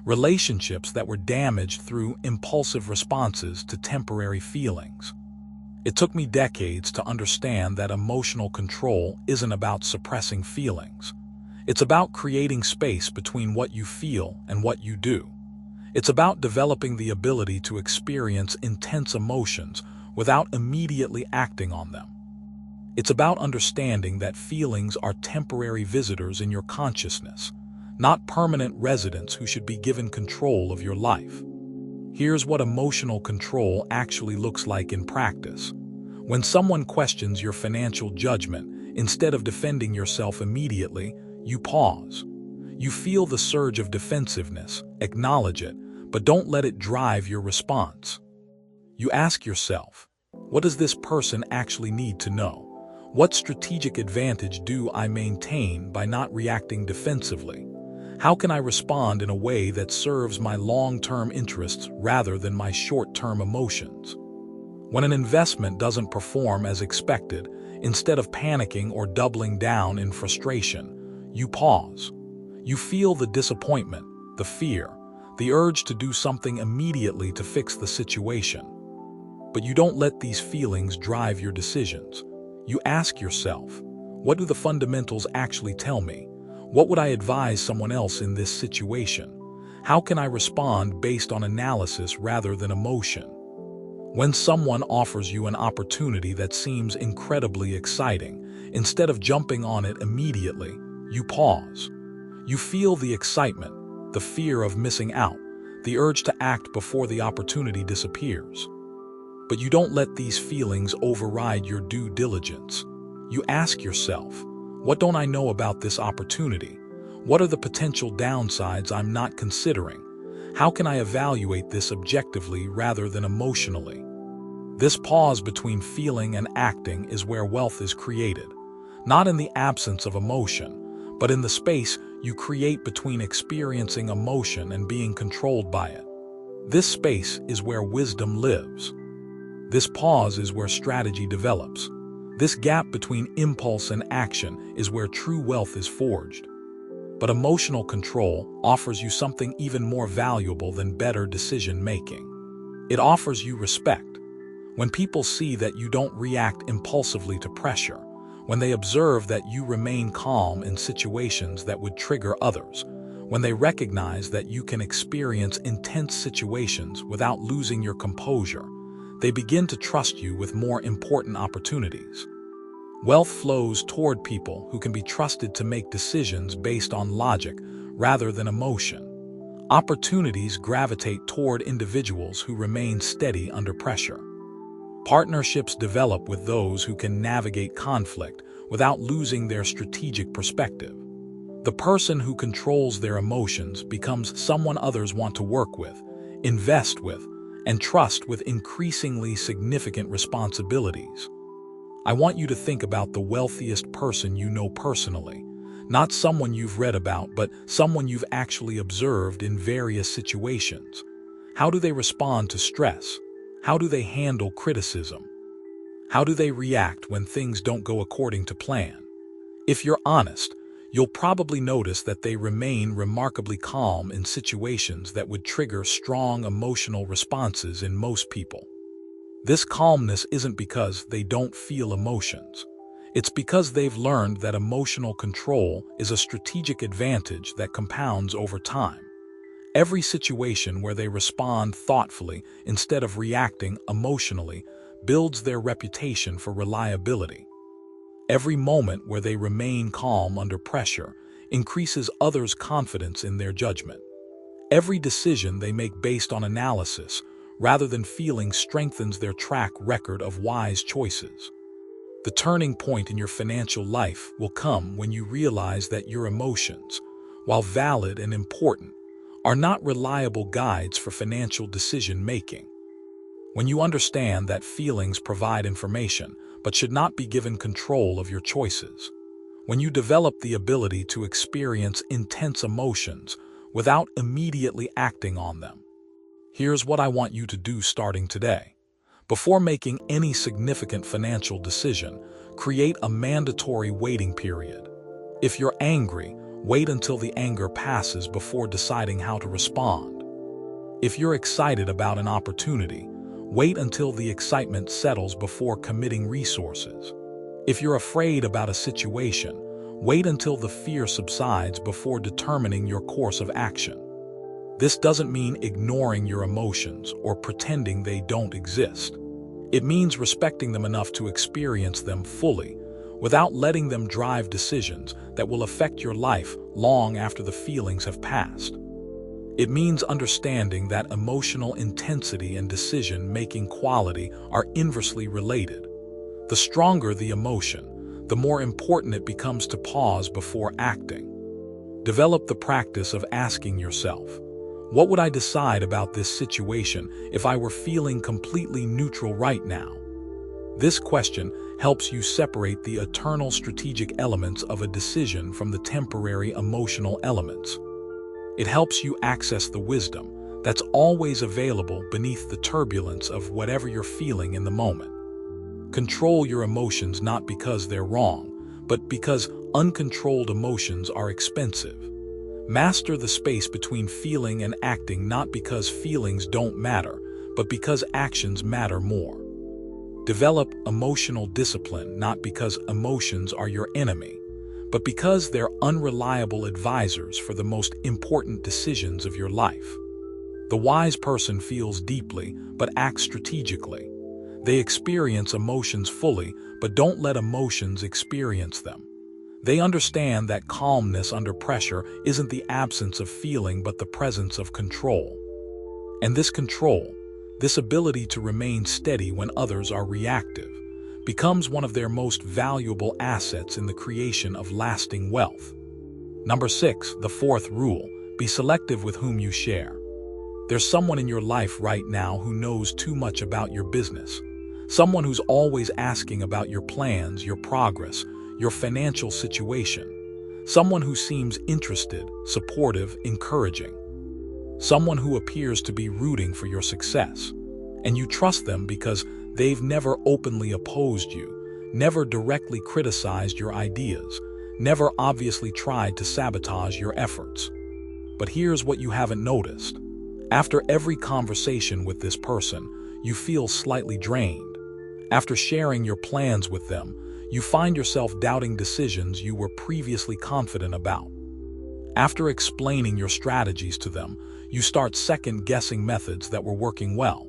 Relationships that were damaged through impulsive responses to temporary feelings. It took me decades to understand that emotional control isn't about suppressing feelings. It's about creating space between what you feel and what you do. It's about developing the ability to experience intense emotions without immediately acting on them. It's about understanding that feelings are temporary visitors in your consciousness, not permanent residents who should be given control of your life. Here's what emotional control actually looks like in practice. When someone questions your financial judgment, instead of defending yourself immediately, you pause. You feel the surge of defensiveness, acknowledge it, but don't let it drive your response. You ask yourself, what does this person actually need to know? What strategic advantage do I maintain by not reacting defensively? How can I respond in a way that serves my long-term interests rather than my short-term emotions? When an investment doesn't perform as expected, instead of panicking or doubling down in frustration, you pause. You feel the disappointment, the fear, the urge to do something immediately to fix the situation. But you don't let these feelings drive your decisions. You ask yourself, what do the fundamentals actually tell me? What would I advise someone else in this situation? How can I respond based on analysis rather than emotion? When someone offers you an opportunity that seems incredibly exciting, instead of jumping on it immediately, you pause. You feel the excitement, the fear of missing out, the urge to act before the opportunity disappears. But you don't let these feelings override your due diligence. You ask yourself, what don't I know about this opportunity? What are the potential downsides I'm not considering? How can I evaluate this objectively rather than emotionally? This pause between feeling and acting is where wealth is created, not in the absence of emotion, but in the space you create between experiencing emotion and being controlled by it. This space is where wisdom lives. This pause is where strategy develops. This gap between impulse and action is where true wealth is forged. But emotional control offers you something even more valuable than better decision-making. It offers you respect. When people see that you don't react impulsively to pressure, when they observe that you remain calm in situations that would trigger others, when they recognize that you can experience intense situations without losing your composure, they begin to trust you with more important opportunities. Wealth flows toward people who can be trusted to make decisions based on logic rather than emotion. Opportunities gravitate toward individuals who remain steady under pressure. Partnerships develop with those who can navigate conflict without losing their strategic perspective. The person who controls their emotions becomes someone others want to work with, invest with, and trust with increasingly significant responsibilities. I want you to think about the wealthiest person you know personally, not someone you've read about, but someone you've actually observed in various situations. How do they respond to stress? How do they handle criticism? How do they react when things don't go according to plan? If you're honest, you'll probably notice that they remain remarkably calm in situations that would trigger strong emotional responses in most people. This calmness isn't because they don't feel emotions. It's because they've learned that emotional control is a strategic advantage that compounds over time. Every situation where they respond thoughtfully instead of reacting emotionally builds their reputation for reliability. Every moment where they remain calm under pressure increases others' confidence in their judgment. Every decision they make based on analysis rather than feeling strengthens their track record of wise choices. The turning point in your financial life will come when you realize that your emotions, while valid and important, are not reliable guides for financial decision-making. When you understand that feelings provide information but should not be given control of your choices. When you develop the ability to experience intense emotions without immediately acting on them. Here's what I want you to do starting today. Before making any significant financial decision, create a mandatory waiting period. If you're angry, wait until the anger passes before deciding how to respond. If you're excited about an opportunity, Wait until the excitement settles before committing resources. If you're afraid about a situation, wait until the fear subsides before determining your course of action. This doesn't mean ignoring your emotions or pretending they don't exist. It means respecting them enough to experience them fully, without letting them drive decisions that will affect your life long after the feelings have passed. It means understanding that emotional intensity and decision-making quality are inversely related. The stronger the emotion, the more important it becomes to pause before acting. Develop the practice of asking yourself, what would I decide about this situation if I were feeling completely neutral right now? This question helps you separate the eternal strategic elements of a decision from the temporary emotional elements. It helps you access the wisdom that's always available beneath the turbulence of whatever you're feeling in the moment. Control your emotions not because they're wrong, but because uncontrolled emotions are expensive. Master the space between feeling and acting not because feelings don't matter, but because actions matter more. Develop emotional discipline not because emotions are your enemy, but because they're unreliable advisors for the most important decisions of your life. The wise person feels deeply, but acts strategically. They experience emotions fully, but don't let emotions experience them. They understand that calmness under pressure isn't the absence of feeling but the presence of control. And this control, this ability to remain steady when others are reactive, becomes one of their most valuable assets in the creation of lasting wealth. Number 6, the fourth rule, be selective with whom you share. There's someone in your life right now who knows too much about your business. Someone who's always asking about your plans, your progress, your financial situation. Someone who seems interested, supportive, encouraging. Someone who appears to be rooting for your success. And you trust them because they've never openly opposed you, never directly criticized your ideas, never obviously tried to sabotage your efforts. But here's what you haven't noticed. After every conversation with this person, you feel slightly drained. After sharing your plans with them, you find yourself doubting decisions you were previously confident about. After explaining your strategies to them, you start second-guessing methods that were working well.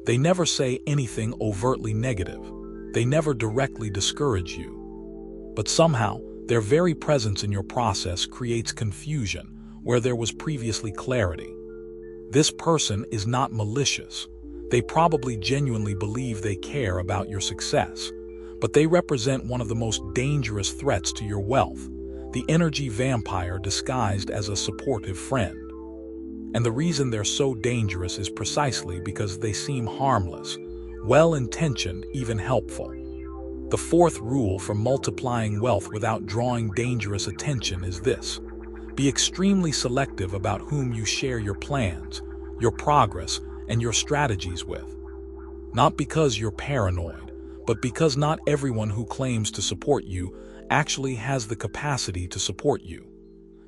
They never say anything overtly negative. They never directly discourage you. But somehow, their very presence in your process creates confusion where there was previously clarity. This person is not malicious. They probably genuinely believe they care about your success. But they represent one of the most dangerous threats to your wealth, the energy vampire disguised as a supportive friend. And the reason they're so dangerous is precisely because they seem harmless, well-intentioned, even helpful. The fourth rule for multiplying wealth without drawing dangerous attention is this: be extremely selective about whom you share your plans, your progress, and your strategies with. Not because you're paranoid, but because not everyone who claims to support you actually has the capacity to support you.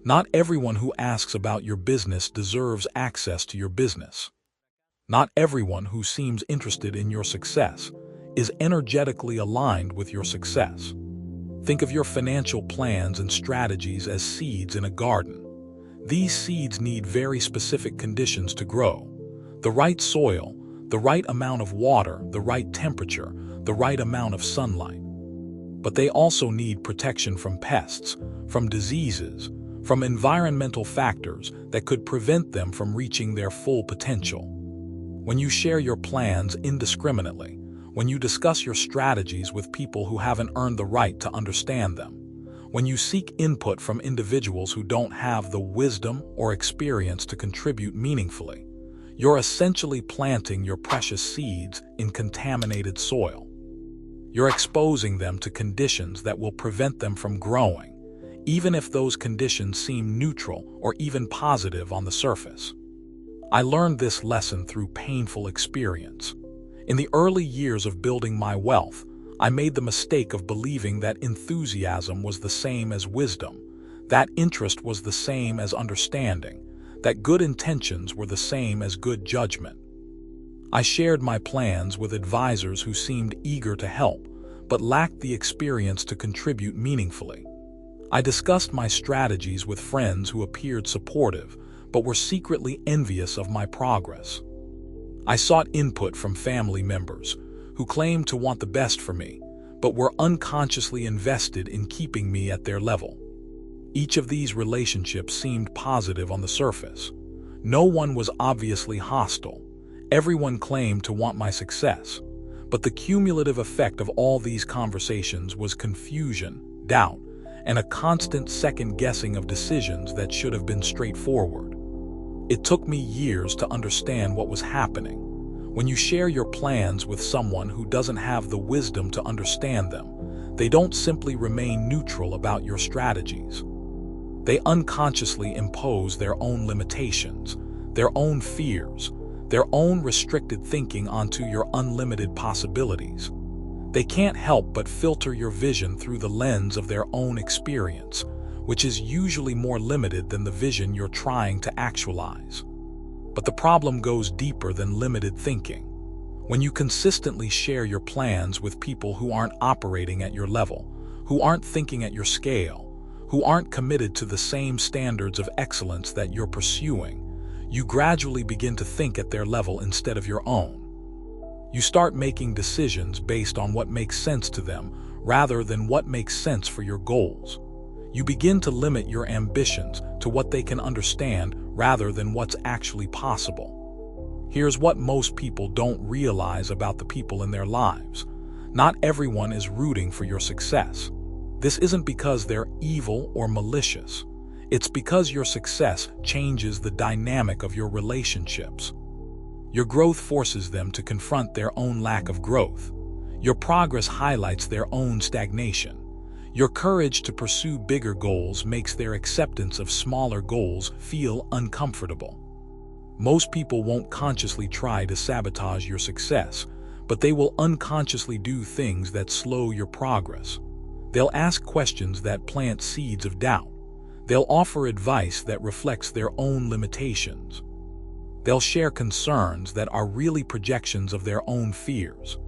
Not everyone who asks about your business deserves access to your business. Not everyone who seems interested in your success is energetically aligned with your success. Think of your financial plans and strategies as seeds in a garden. These seeds need very specific conditions to grow. The right soil, the right amount of water, the right temperature, the right amount of sunlight. But they also need protection from pests, from diseases, from environmental factors that could prevent them from reaching their full potential. When you share your plans indiscriminately, when you discuss your strategies with people who haven't earned the right to understand them, when you seek input from individuals who don't have the wisdom or experience to contribute meaningfully, you're essentially planting your precious seeds in contaminated soil. You're exposing them to conditions that will prevent them from growing, even if those conditions seem neutral or even positive on the surface. I learned this lesson through painful experience. In the early years of building my wealth, I made the mistake of believing that enthusiasm was the same as wisdom, that interest was the same as understanding, that good intentions were the same as good judgment. I shared my plans with advisors who seemed eager to help, but lacked the experience to contribute meaningfully. I discussed my strategies with friends who appeared supportive, but were secretly envious of my progress. I sought input from family members who claimed to want the best for me, but were unconsciously invested in keeping me at their level. Each of these relationships seemed positive on the surface. No one was obviously hostile. Everyone claimed to want my success. But the cumulative effect of all these conversations was confusion, doubt, and a constant second-guessing of decisions that should have been straightforward. It took me years to understand what was happening. When you share your plans with someone who doesn't have the wisdom to understand them, they don't simply remain neutral about your strategies. They unconsciously impose their own limitations, their own fears, their own restricted thinking onto your unlimited possibilities. They can't help but filter your vision through the lens of their own experience, which is usually more limited than the vision you're trying to actualize. But the problem goes deeper than limited thinking. When you consistently share your plans with people who aren't operating at your level, who aren't thinking at your scale, who aren't committed to the same standards of excellence that you're pursuing, you gradually begin to think at their level instead of your own. You start making decisions based on what makes sense to them rather than what makes sense for your goals. You begin to limit your ambitions to what they can understand rather than what's actually possible. Here's what most people don't realize about the people in their lives. Not everyone is rooting for your success. This isn't because they're evil or malicious. It's because your success changes the dynamic of your relationships. Your growth forces them to confront their own lack of growth. Your progress highlights their own stagnation. Your courage to pursue bigger goals makes their acceptance of smaller goals feel uncomfortable. Most people won't consciously try to sabotage your success, but they will unconsciously do things that slow your progress. They'll ask questions that plant seeds of doubt. They'll offer advice that reflects their own limitations. They'll share concerns that are really projections of their own fears.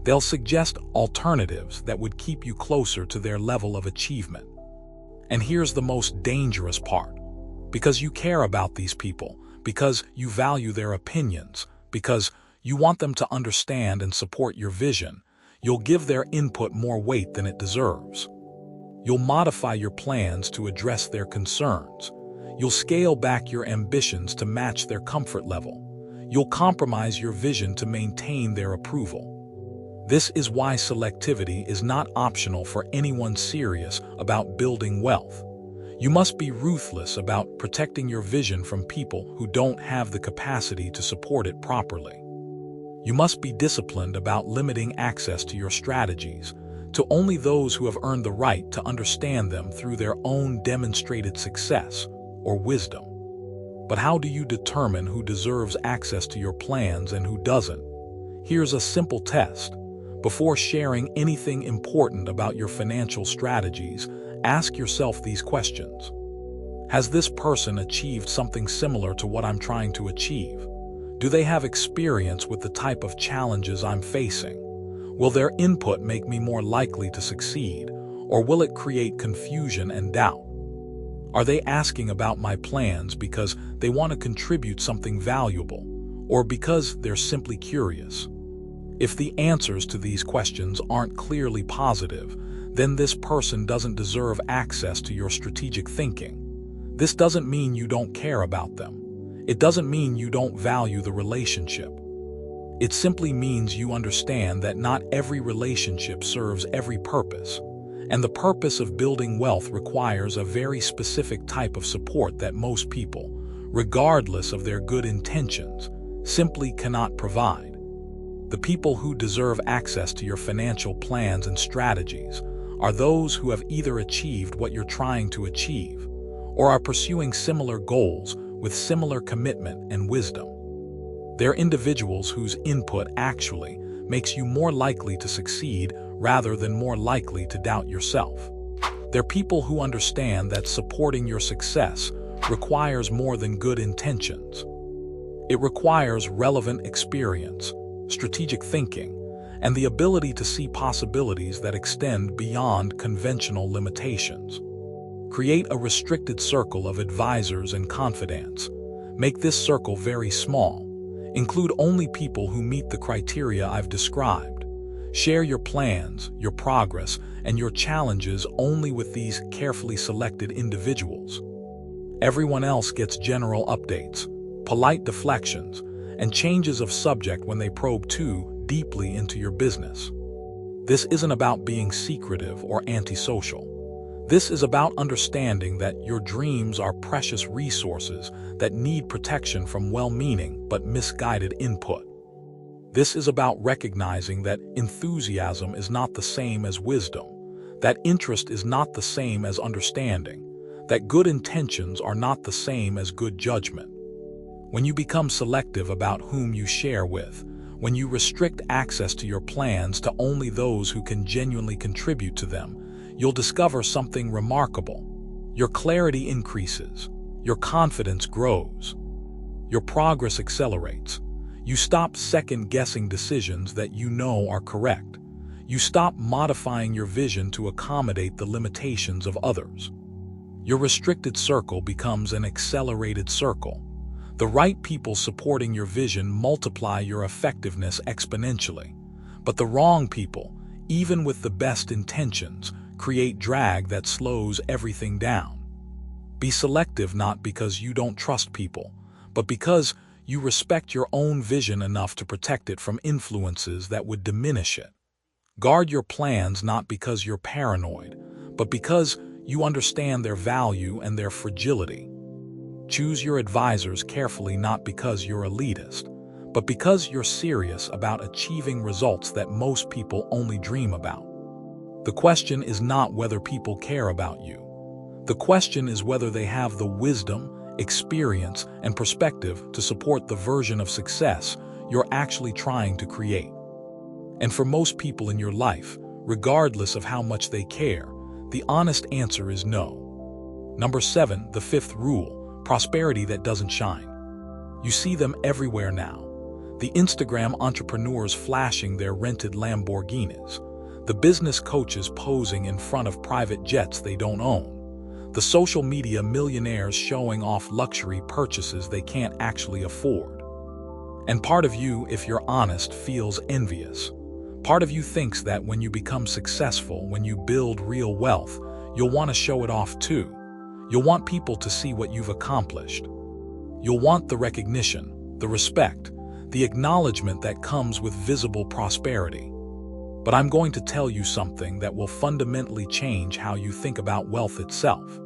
They'll suggest alternatives that would keep you closer to their level of achievement. And here's the most dangerous part. Because you care about these people, because you value their opinions, because you want them to understand and support your vision, you'll give their input more weight than it deserves. You'll modify your plans to address their concerns. You'll scale back your ambitions to match their comfort level. You'll compromise your vision to maintain their approval. This is why selectivity is not optional for anyone serious about building wealth. You must be ruthless about protecting your vision from people who don't have the capacity to support it properly. You must be disciplined about limiting access to your strategies to only those who have earned the right to understand them through their own demonstrated success or wisdom. But how do you determine who deserves access to your plans and who doesn't? Here's a simple test. Before sharing anything important about your financial strategies, ask yourself these questions. Has this person achieved something similar to what I'm trying to achieve? Do they have experience with the type of challenges I'm facing? Will their input make me more likely to succeed, or will it create confusion and doubt? Are they asking about my plans because they want to contribute something valuable, or because they're simply curious? If the answers to these questions aren't clearly positive, then this person doesn't deserve access to your strategic thinking. This doesn't mean you don't care about them. It doesn't mean you don't value the relationship. It simply means you understand that not every relationship serves every purpose, and the purpose of building wealth requires a very specific type of support that most people, regardless of their good intentions, simply cannot provide. The people who deserve access to your financial plans and strategies are those who have either achieved what you're trying to achieve or are pursuing similar goals with similar commitment and wisdom. They're individuals whose input actually makes you more likely to succeed rather than more likely to doubt yourself. They're people who understand that supporting your success requires more than good intentions. It requires relevant experience, strategic thinking, and the ability to see possibilities that extend beyond conventional limitations. Create a restricted circle of advisors and confidants. Make this circle very small. Include only people who meet the criteria I've described. Share your plans, your progress, and your challenges only with these carefully selected individuals. Everyone else gets general updates, polite deflections, and changes of subject when they probe too deeply into your business. This isn't about being secretive or antisocial. This is about understanding that your dreams are precious resources that need protection from well-meaning but misguided input. This is about recognizing that enthusiasm is not the same as wisdom, that interest is not the same as understanding, that good intentions are not the same as good judgment. When you become selective about whom you share with, when you restrict access to your plans to only those who can genuinely contribute to them, you'll discover something remarkable. Your clarity increases, your confidence grows, your progress accelerates. You stop second-guessing decisions that you know are correct. You stop modifying your vision to accommodate the limitations of others. Your restricted circle becomes an accelerated circle. The right people supporting your vision multiply your effectiveness exponentially. But the wrong people, even with the best intentions, create drag that slows everything down. Be selective not because you don't trust people, but because you respect your own vision enough to protect it from influences that would diminish it. Guard your plans not because you're paranoid, but because you understand their value and their fragility. Choose your advisors carefully not because you're elitist, but because you're serious about achieving results that most people only dream about. The question is not whether people care about you. The question is whether they have the wisdom, experience, and perspective to support the version of success you're actually trying to create. And for most people in your life, regardless of how much they care, the honest answer is no. Number 7, the fifth rule, prosperity that doesn't shine. You see them everywhere now. The Instagram entrepreneurs flashing their rented Lamborghinis. The business coaches posing in front of private jets they don't own. The social media millionaires showing off luxury purchases they can't actually afford. And part of you, if you're honest, feels envious. Part of you thinks that when you become successful, when you build real wealth, you'll want to show it off too. You'll want people to see what you've accomplished. You'll want the recognition, the respect, the acknowledgement that comes with visible prosperity. But I'm going to tell you something that will fundamentally change how you think about wealth itself.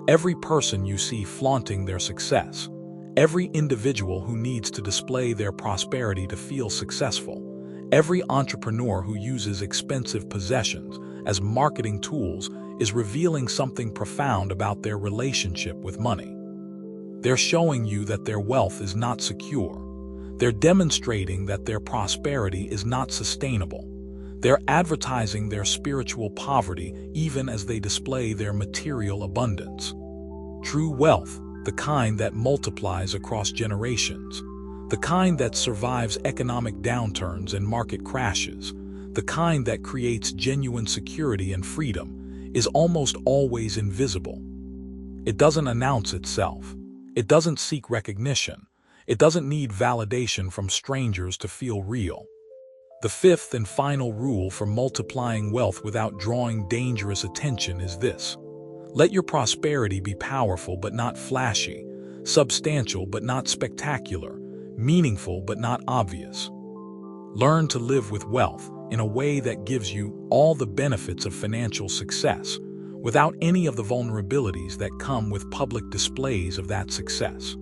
Every person you see flaunting their success, every individual who needs to display their prosperity to feel successful, every entrepreneur who uses expensive possessions as marketing tools is revealing something profound about their relationship with money. They're showing you that their wealth is not secure. They're demonstrating that their prosperity is not sustainable. They're advertising their spiritual poverty even as they display their material abundance. True wealth, the kind that multiplies across generations, the kind that survives economic downturns and market crashes, the kind that creates genuine security and freedom, is almost always invisible. It doesn't announce itself. It doesn't seek recognition. It doesn't need validation from strangers to feel real. The fifth and final rule for multiplying wealth without drawing dangerous attention is this. Let your prosperity be powerful but not flashy, substantial but not spectacular, meaningful but not obvious. Learn to live with wealth in a way that gives you all the benefits of financial success, without any of the vulnerabilities that come with public displays of that success.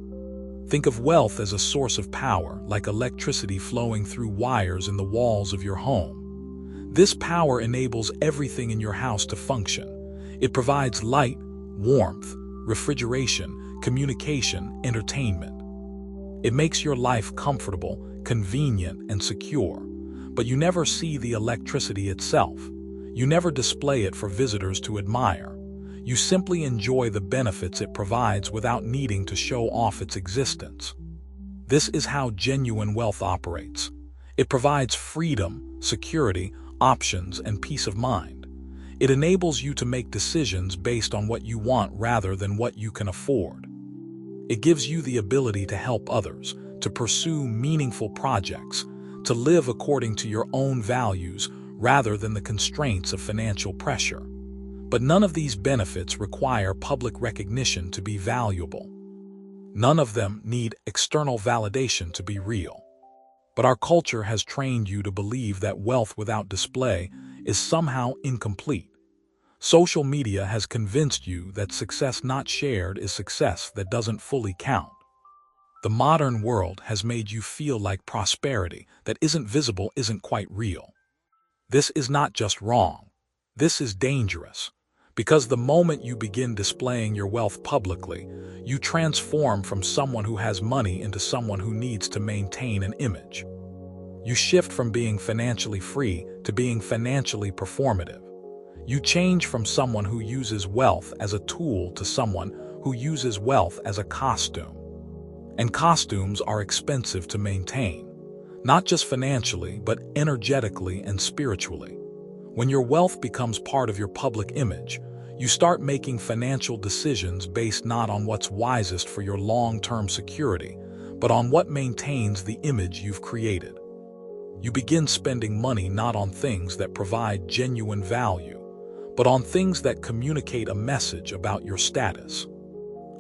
Think of wealth as a source of power, like electricity flowing through wires in the walls of your home. This power enables everything in your house to function. It provides light, warmth, refrigeration, communication, entertainment. It makes your life comfortable, convenient, and secure. But you never see the electricity itself. You never display it for visitors to admire. You simply enjoy the benefits it provides without needing to show off its existence. This is how genuine wealth operates. It provides freedom, security, options, and peace of mind. It enables you to make decisions based on what you want rather than what you can afford. It gives you the ability to help others, to pursue meaningful projects, to live according to your own values rather than the constraints of financial pressure. But none of these benefits require public recognition to be valuable. None of them need external validation to be real. But our culture has trained you to believe that wealth without display is somehow incomplete. Social media has convinced you that success not shared is success that doesn't fully count. The modern world has made you feel like prosperity that isn't visible isn't quite real. This is not just wrong. This is dangerous. Because the moment you begin displaying your wealth publicly, you transform from someone who has money into someone who needs to maintain an image. You shift from being financially free to being financially performative. You change from someone who uses wealth as a tool to someone who uses wealth as a costume. And costumes are expensive to maintain, not just financially, but energetically and spiritually. When your wealth becomes part of your public image, you start making financial decisions based not on what's wisest for your long-term security, but on what maintains the image you've created. You begin spending money not on things that provide genuine value, but on things that communicate a message about your status.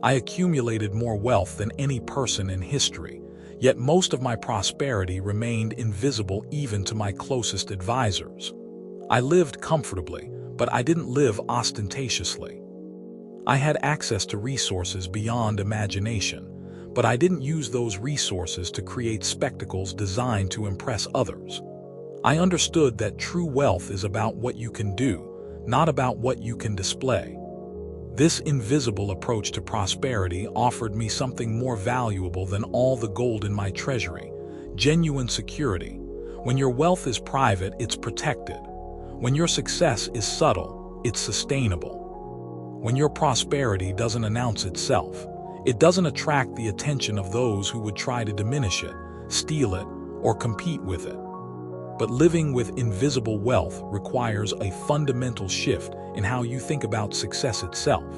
I accumulated more wealth than any person in history, yet most of my prosperity remained invisible even to my closest advisors. I lived comfortably, but I didn't live ostentatiously. I had access to resources beyond imagination, but I didn't use those resources to create spectacles designed to impress others. I understood that true wealth is about what you can do, not about what you can display. This invisible approach to prosperity offered me something more valuable than all the gold in my treasury: genuine security. When your wealth is private, it's protected. When your success is subtle, it's sustainable. When your prosperity doesn't announce itself, it doesn't attract the attention of those who would try to diminish it, steal it, or compete with it. But living with invisible wealth requires a fundamental shift in how you think about success itself.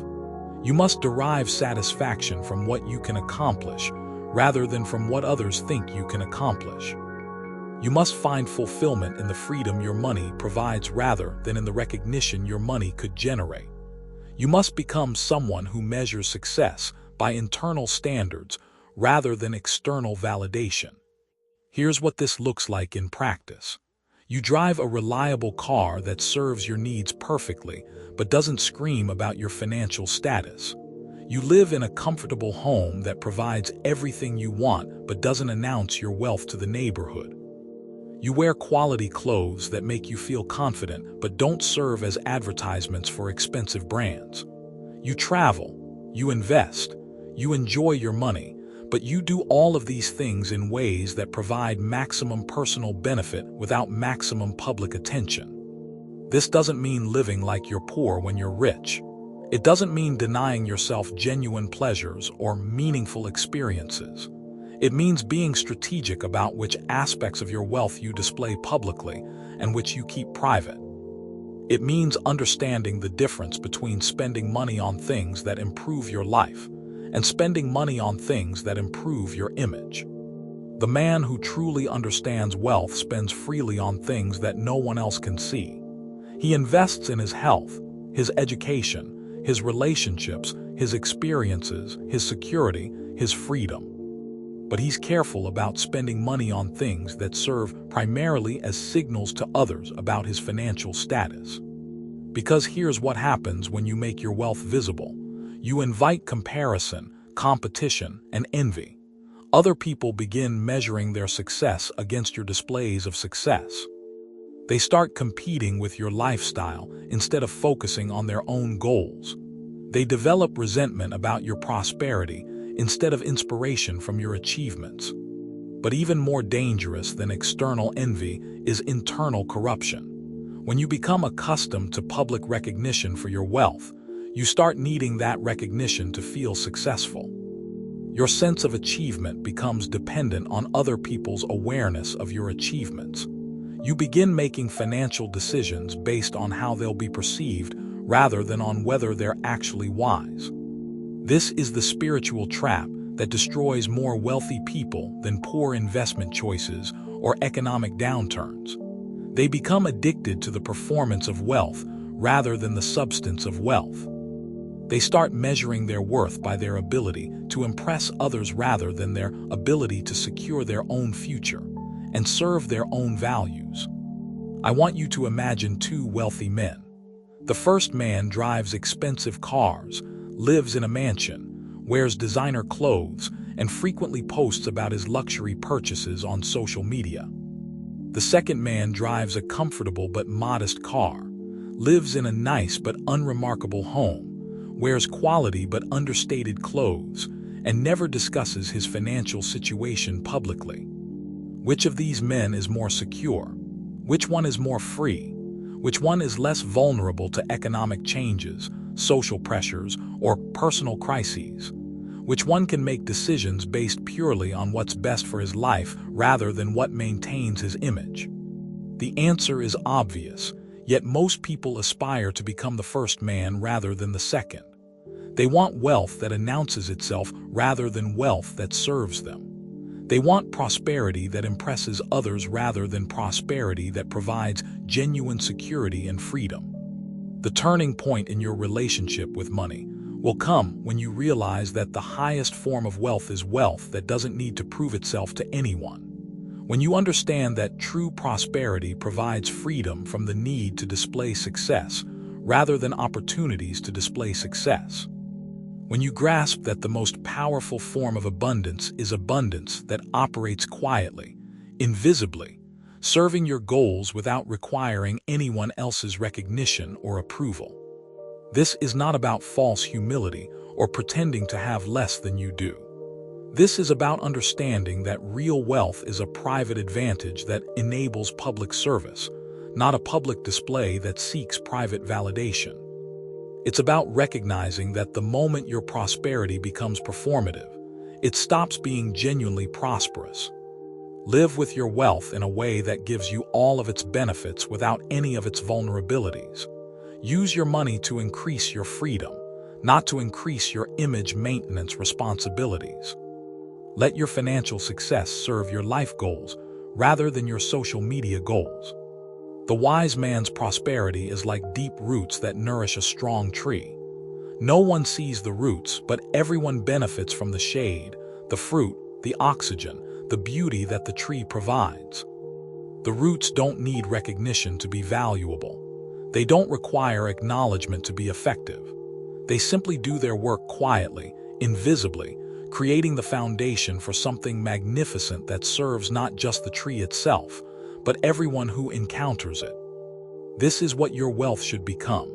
You must derive satisfaction from what you can accomplish, rather than from what others think you can accomplish. You must find fulfillment in the freedom your money provides rather than in the recognition your money could generate. You must become someone who measures success by internal standards rather than external validation. Here's what this looks like in practice. You drive a reliable car that serves your needs perfectly but doesn't scream about your financial status. You live in a comfortable home that provides everything you want but doesn't announce your wealth to the neighborhood. You wear quality clothes that make you feel confident but don't serve as advertisements for expensive brands. You travel, you invest, you enjoy your money, but you do all of these things in ways that provide maximum personal benefit without maximum public attention. This doesn't mean living like you're poor when you're rich. It doesn't mean denying yourself genuine pleasures or meaningful experiences. It means being strategic about which aspects of your wealth you display publicly and which you keep private. It means understanding the difference between spending money on things that improve your life and spending money on things that improve your image. The man who truly understands wealth spends freely on things that no one else can see. He invests in his health, his education, his relationships, his experiences, his security, his freedom. But he's careful about spending money on things that serve primarily as signals to others about his financial status. Because here's what happens when you make your wealth visible. You invite comparison, competition, and envy. Other people begin measuring their success against your displays of success. They start competing with your lifestyle instead of focusing on their own goals. They develop resentment about your prosperity instead of inspiration from your achievements. But even more dangerous than external envy is internal corruption. When you become accustomed to public recognition for your wealth, you start needing that recognition to feel successful. Your sense of achievement becomes dependent on other people's awareness of your achievements. You begin making financial decisions based on how they'll be perceived rather than on whether they're actually wise. This is the spiritual trap that destroys more wealthy people than poor investment choices or economic downturns. They become addicted to the performance of wealth rather than the substance of wealth. They start measuring their worth by their ability to impress others rather than their ability to secure their own future and serve their own values. I want you to imagine two wealthy men. The first man drives expensive cars, lives in a mansion, wears designer clothes, and frequently posts about his luxury purchases on social media. The second man drives a comfortable but modest car, lives in a nice but unremarkable home, wears quality but understated clothes, and never discusses his financial situation publicly. Which of these men is more secure? Which one is more free? Which one is less vulnerable to economic changes, social pressures, or personal crises? Which one can make decisions based purely on what's best for his life rather than what maintains his image? The answer is obvious, yet most people aspire to become the first man rather than the second. They want wealth that announces itself rather than wealth that serves them. They want prosperity that impresses others rather than prosperity that provides genuine security and freedom. The turning point in your relationship with money will come when you realize that the highest form of wealth is wealth that doesn't need to prove itself to anyone. When you understand that true prosperity provides freedom from the need to display success rather than opportunities to display success. When you grasp that the most powerful form of abundance is abundance that operates quietly, invisibly, serving your goals without requiring anyone else's recognition or approval. This is not about false humility or pretending to have less than you do. This is about understanding that real wealth is a private advantage that enables public service, not a public display that seeks private validation. It's about recognizing that the moment your prosperity becomes performative, it stops being genuinely prosperous. Live with your wealth in a way that gives you all of its benefits without any of its vulnerabilities. Use your money to increase your freedom, not to increase your image maintenance responsibilities. Let your financial success serve your life goals rather than your social media goals. The wise man's prosperity is like deep roots that nourish a strong tree. No one sees the roots, but everyone benefits from the shade, the fruit, the oxygen, the beauty that the tree provides. The roots don't need recognition to be valuable. They don't require acknowledgement to be effective. They simply do their work quietly, invisibly, creating the foundation for something magnificent that serves not just the tree itself, but everyone who encounters it. This is what your wealth should become.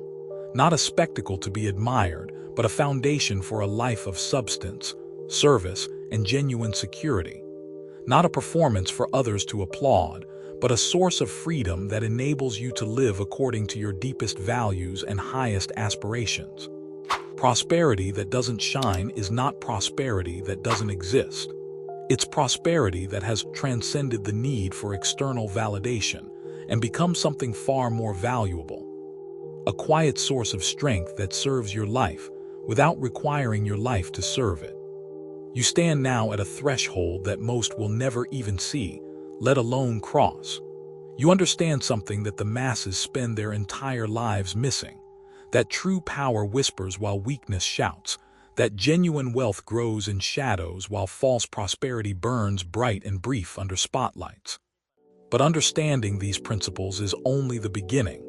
Not a spectacle to be admired, but a foundation for a life of substance, service, and genuine security. Not a performance for others to applaud, but a source of freedom that enables you to live according to your deepest values and highest aspirations. Prosperity that doesn't shine is not prosperity that doesn't exist. It's prosperity that has transcended the need for external validation and become something far more valuable. A quiet source of strength that serves your life without requiring your life to serve it. You stand now at a threshold that most will never even see, let alone cross. You understand something that the masses spend their entire lives missing, that true power whispers while weakness shouts, that genuine wealth grows in shadows while false prosperity burns bright and brief under spotlights. But understanding these principles is only the beginning.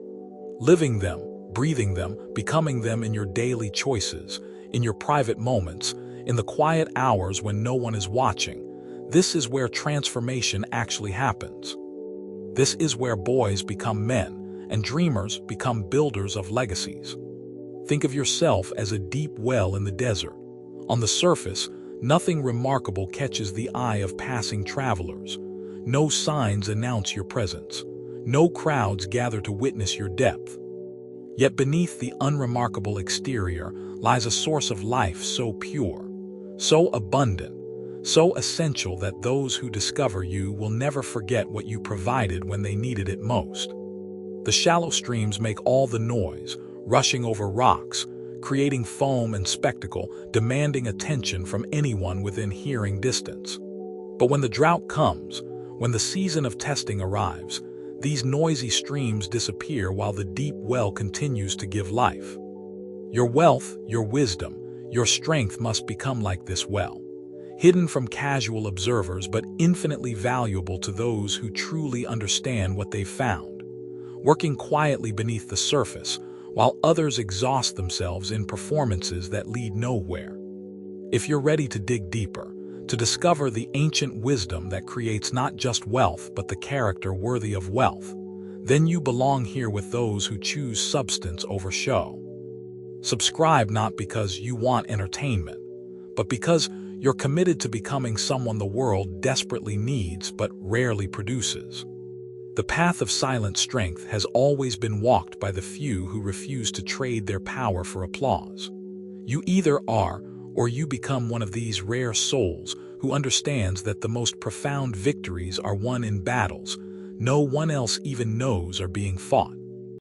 Living them, breathing them, becoming them in your daily choices, in your private moments, in the quiet hours when no one is watching, this is where transformation actually happens. This is where boys become men and dreamers become builders of legacies. Think of yourself as a deep well in the desert. On the surface, nothing remarkable catches the eye of passing travelers. No signs announce your presence. No crowds gather to witness your depth. Yet beneath the unremarkable exterior lies a source of life so pure, so abundant, so essential that those who discover you will never forget what you provided when they needed it most. The shallow streams make all the noise, rushing over rocks, creating foam and spectacle, demanding attention from anyone within hearing distance. But when the drought comes, when the season of testing arrives, these noisy streams disappear while the deep well continues to give life. Your wealth, your wisdom, your strength must become like this well, hidden from casual observers but infinitely valuable to those who truly understand what they've found, working quietly beneath the surface while others exhaust themselves in performances that lead nowhere. If you're ready to dig deeper, to discover the ancient wisdom that creates not just wealth but the character worthy of wealth, then you belong here with those who choose substance over show. Subscribe not because you want entertainment, but because you're committed to becoming someone the world desperately needs but rarely produces. The path of silent strength has always been walked by the few who refuse to trade their power for applause. You either are or you become one of these rare souls who understands that the most profound victories are won in battles no one else even knows are being fought.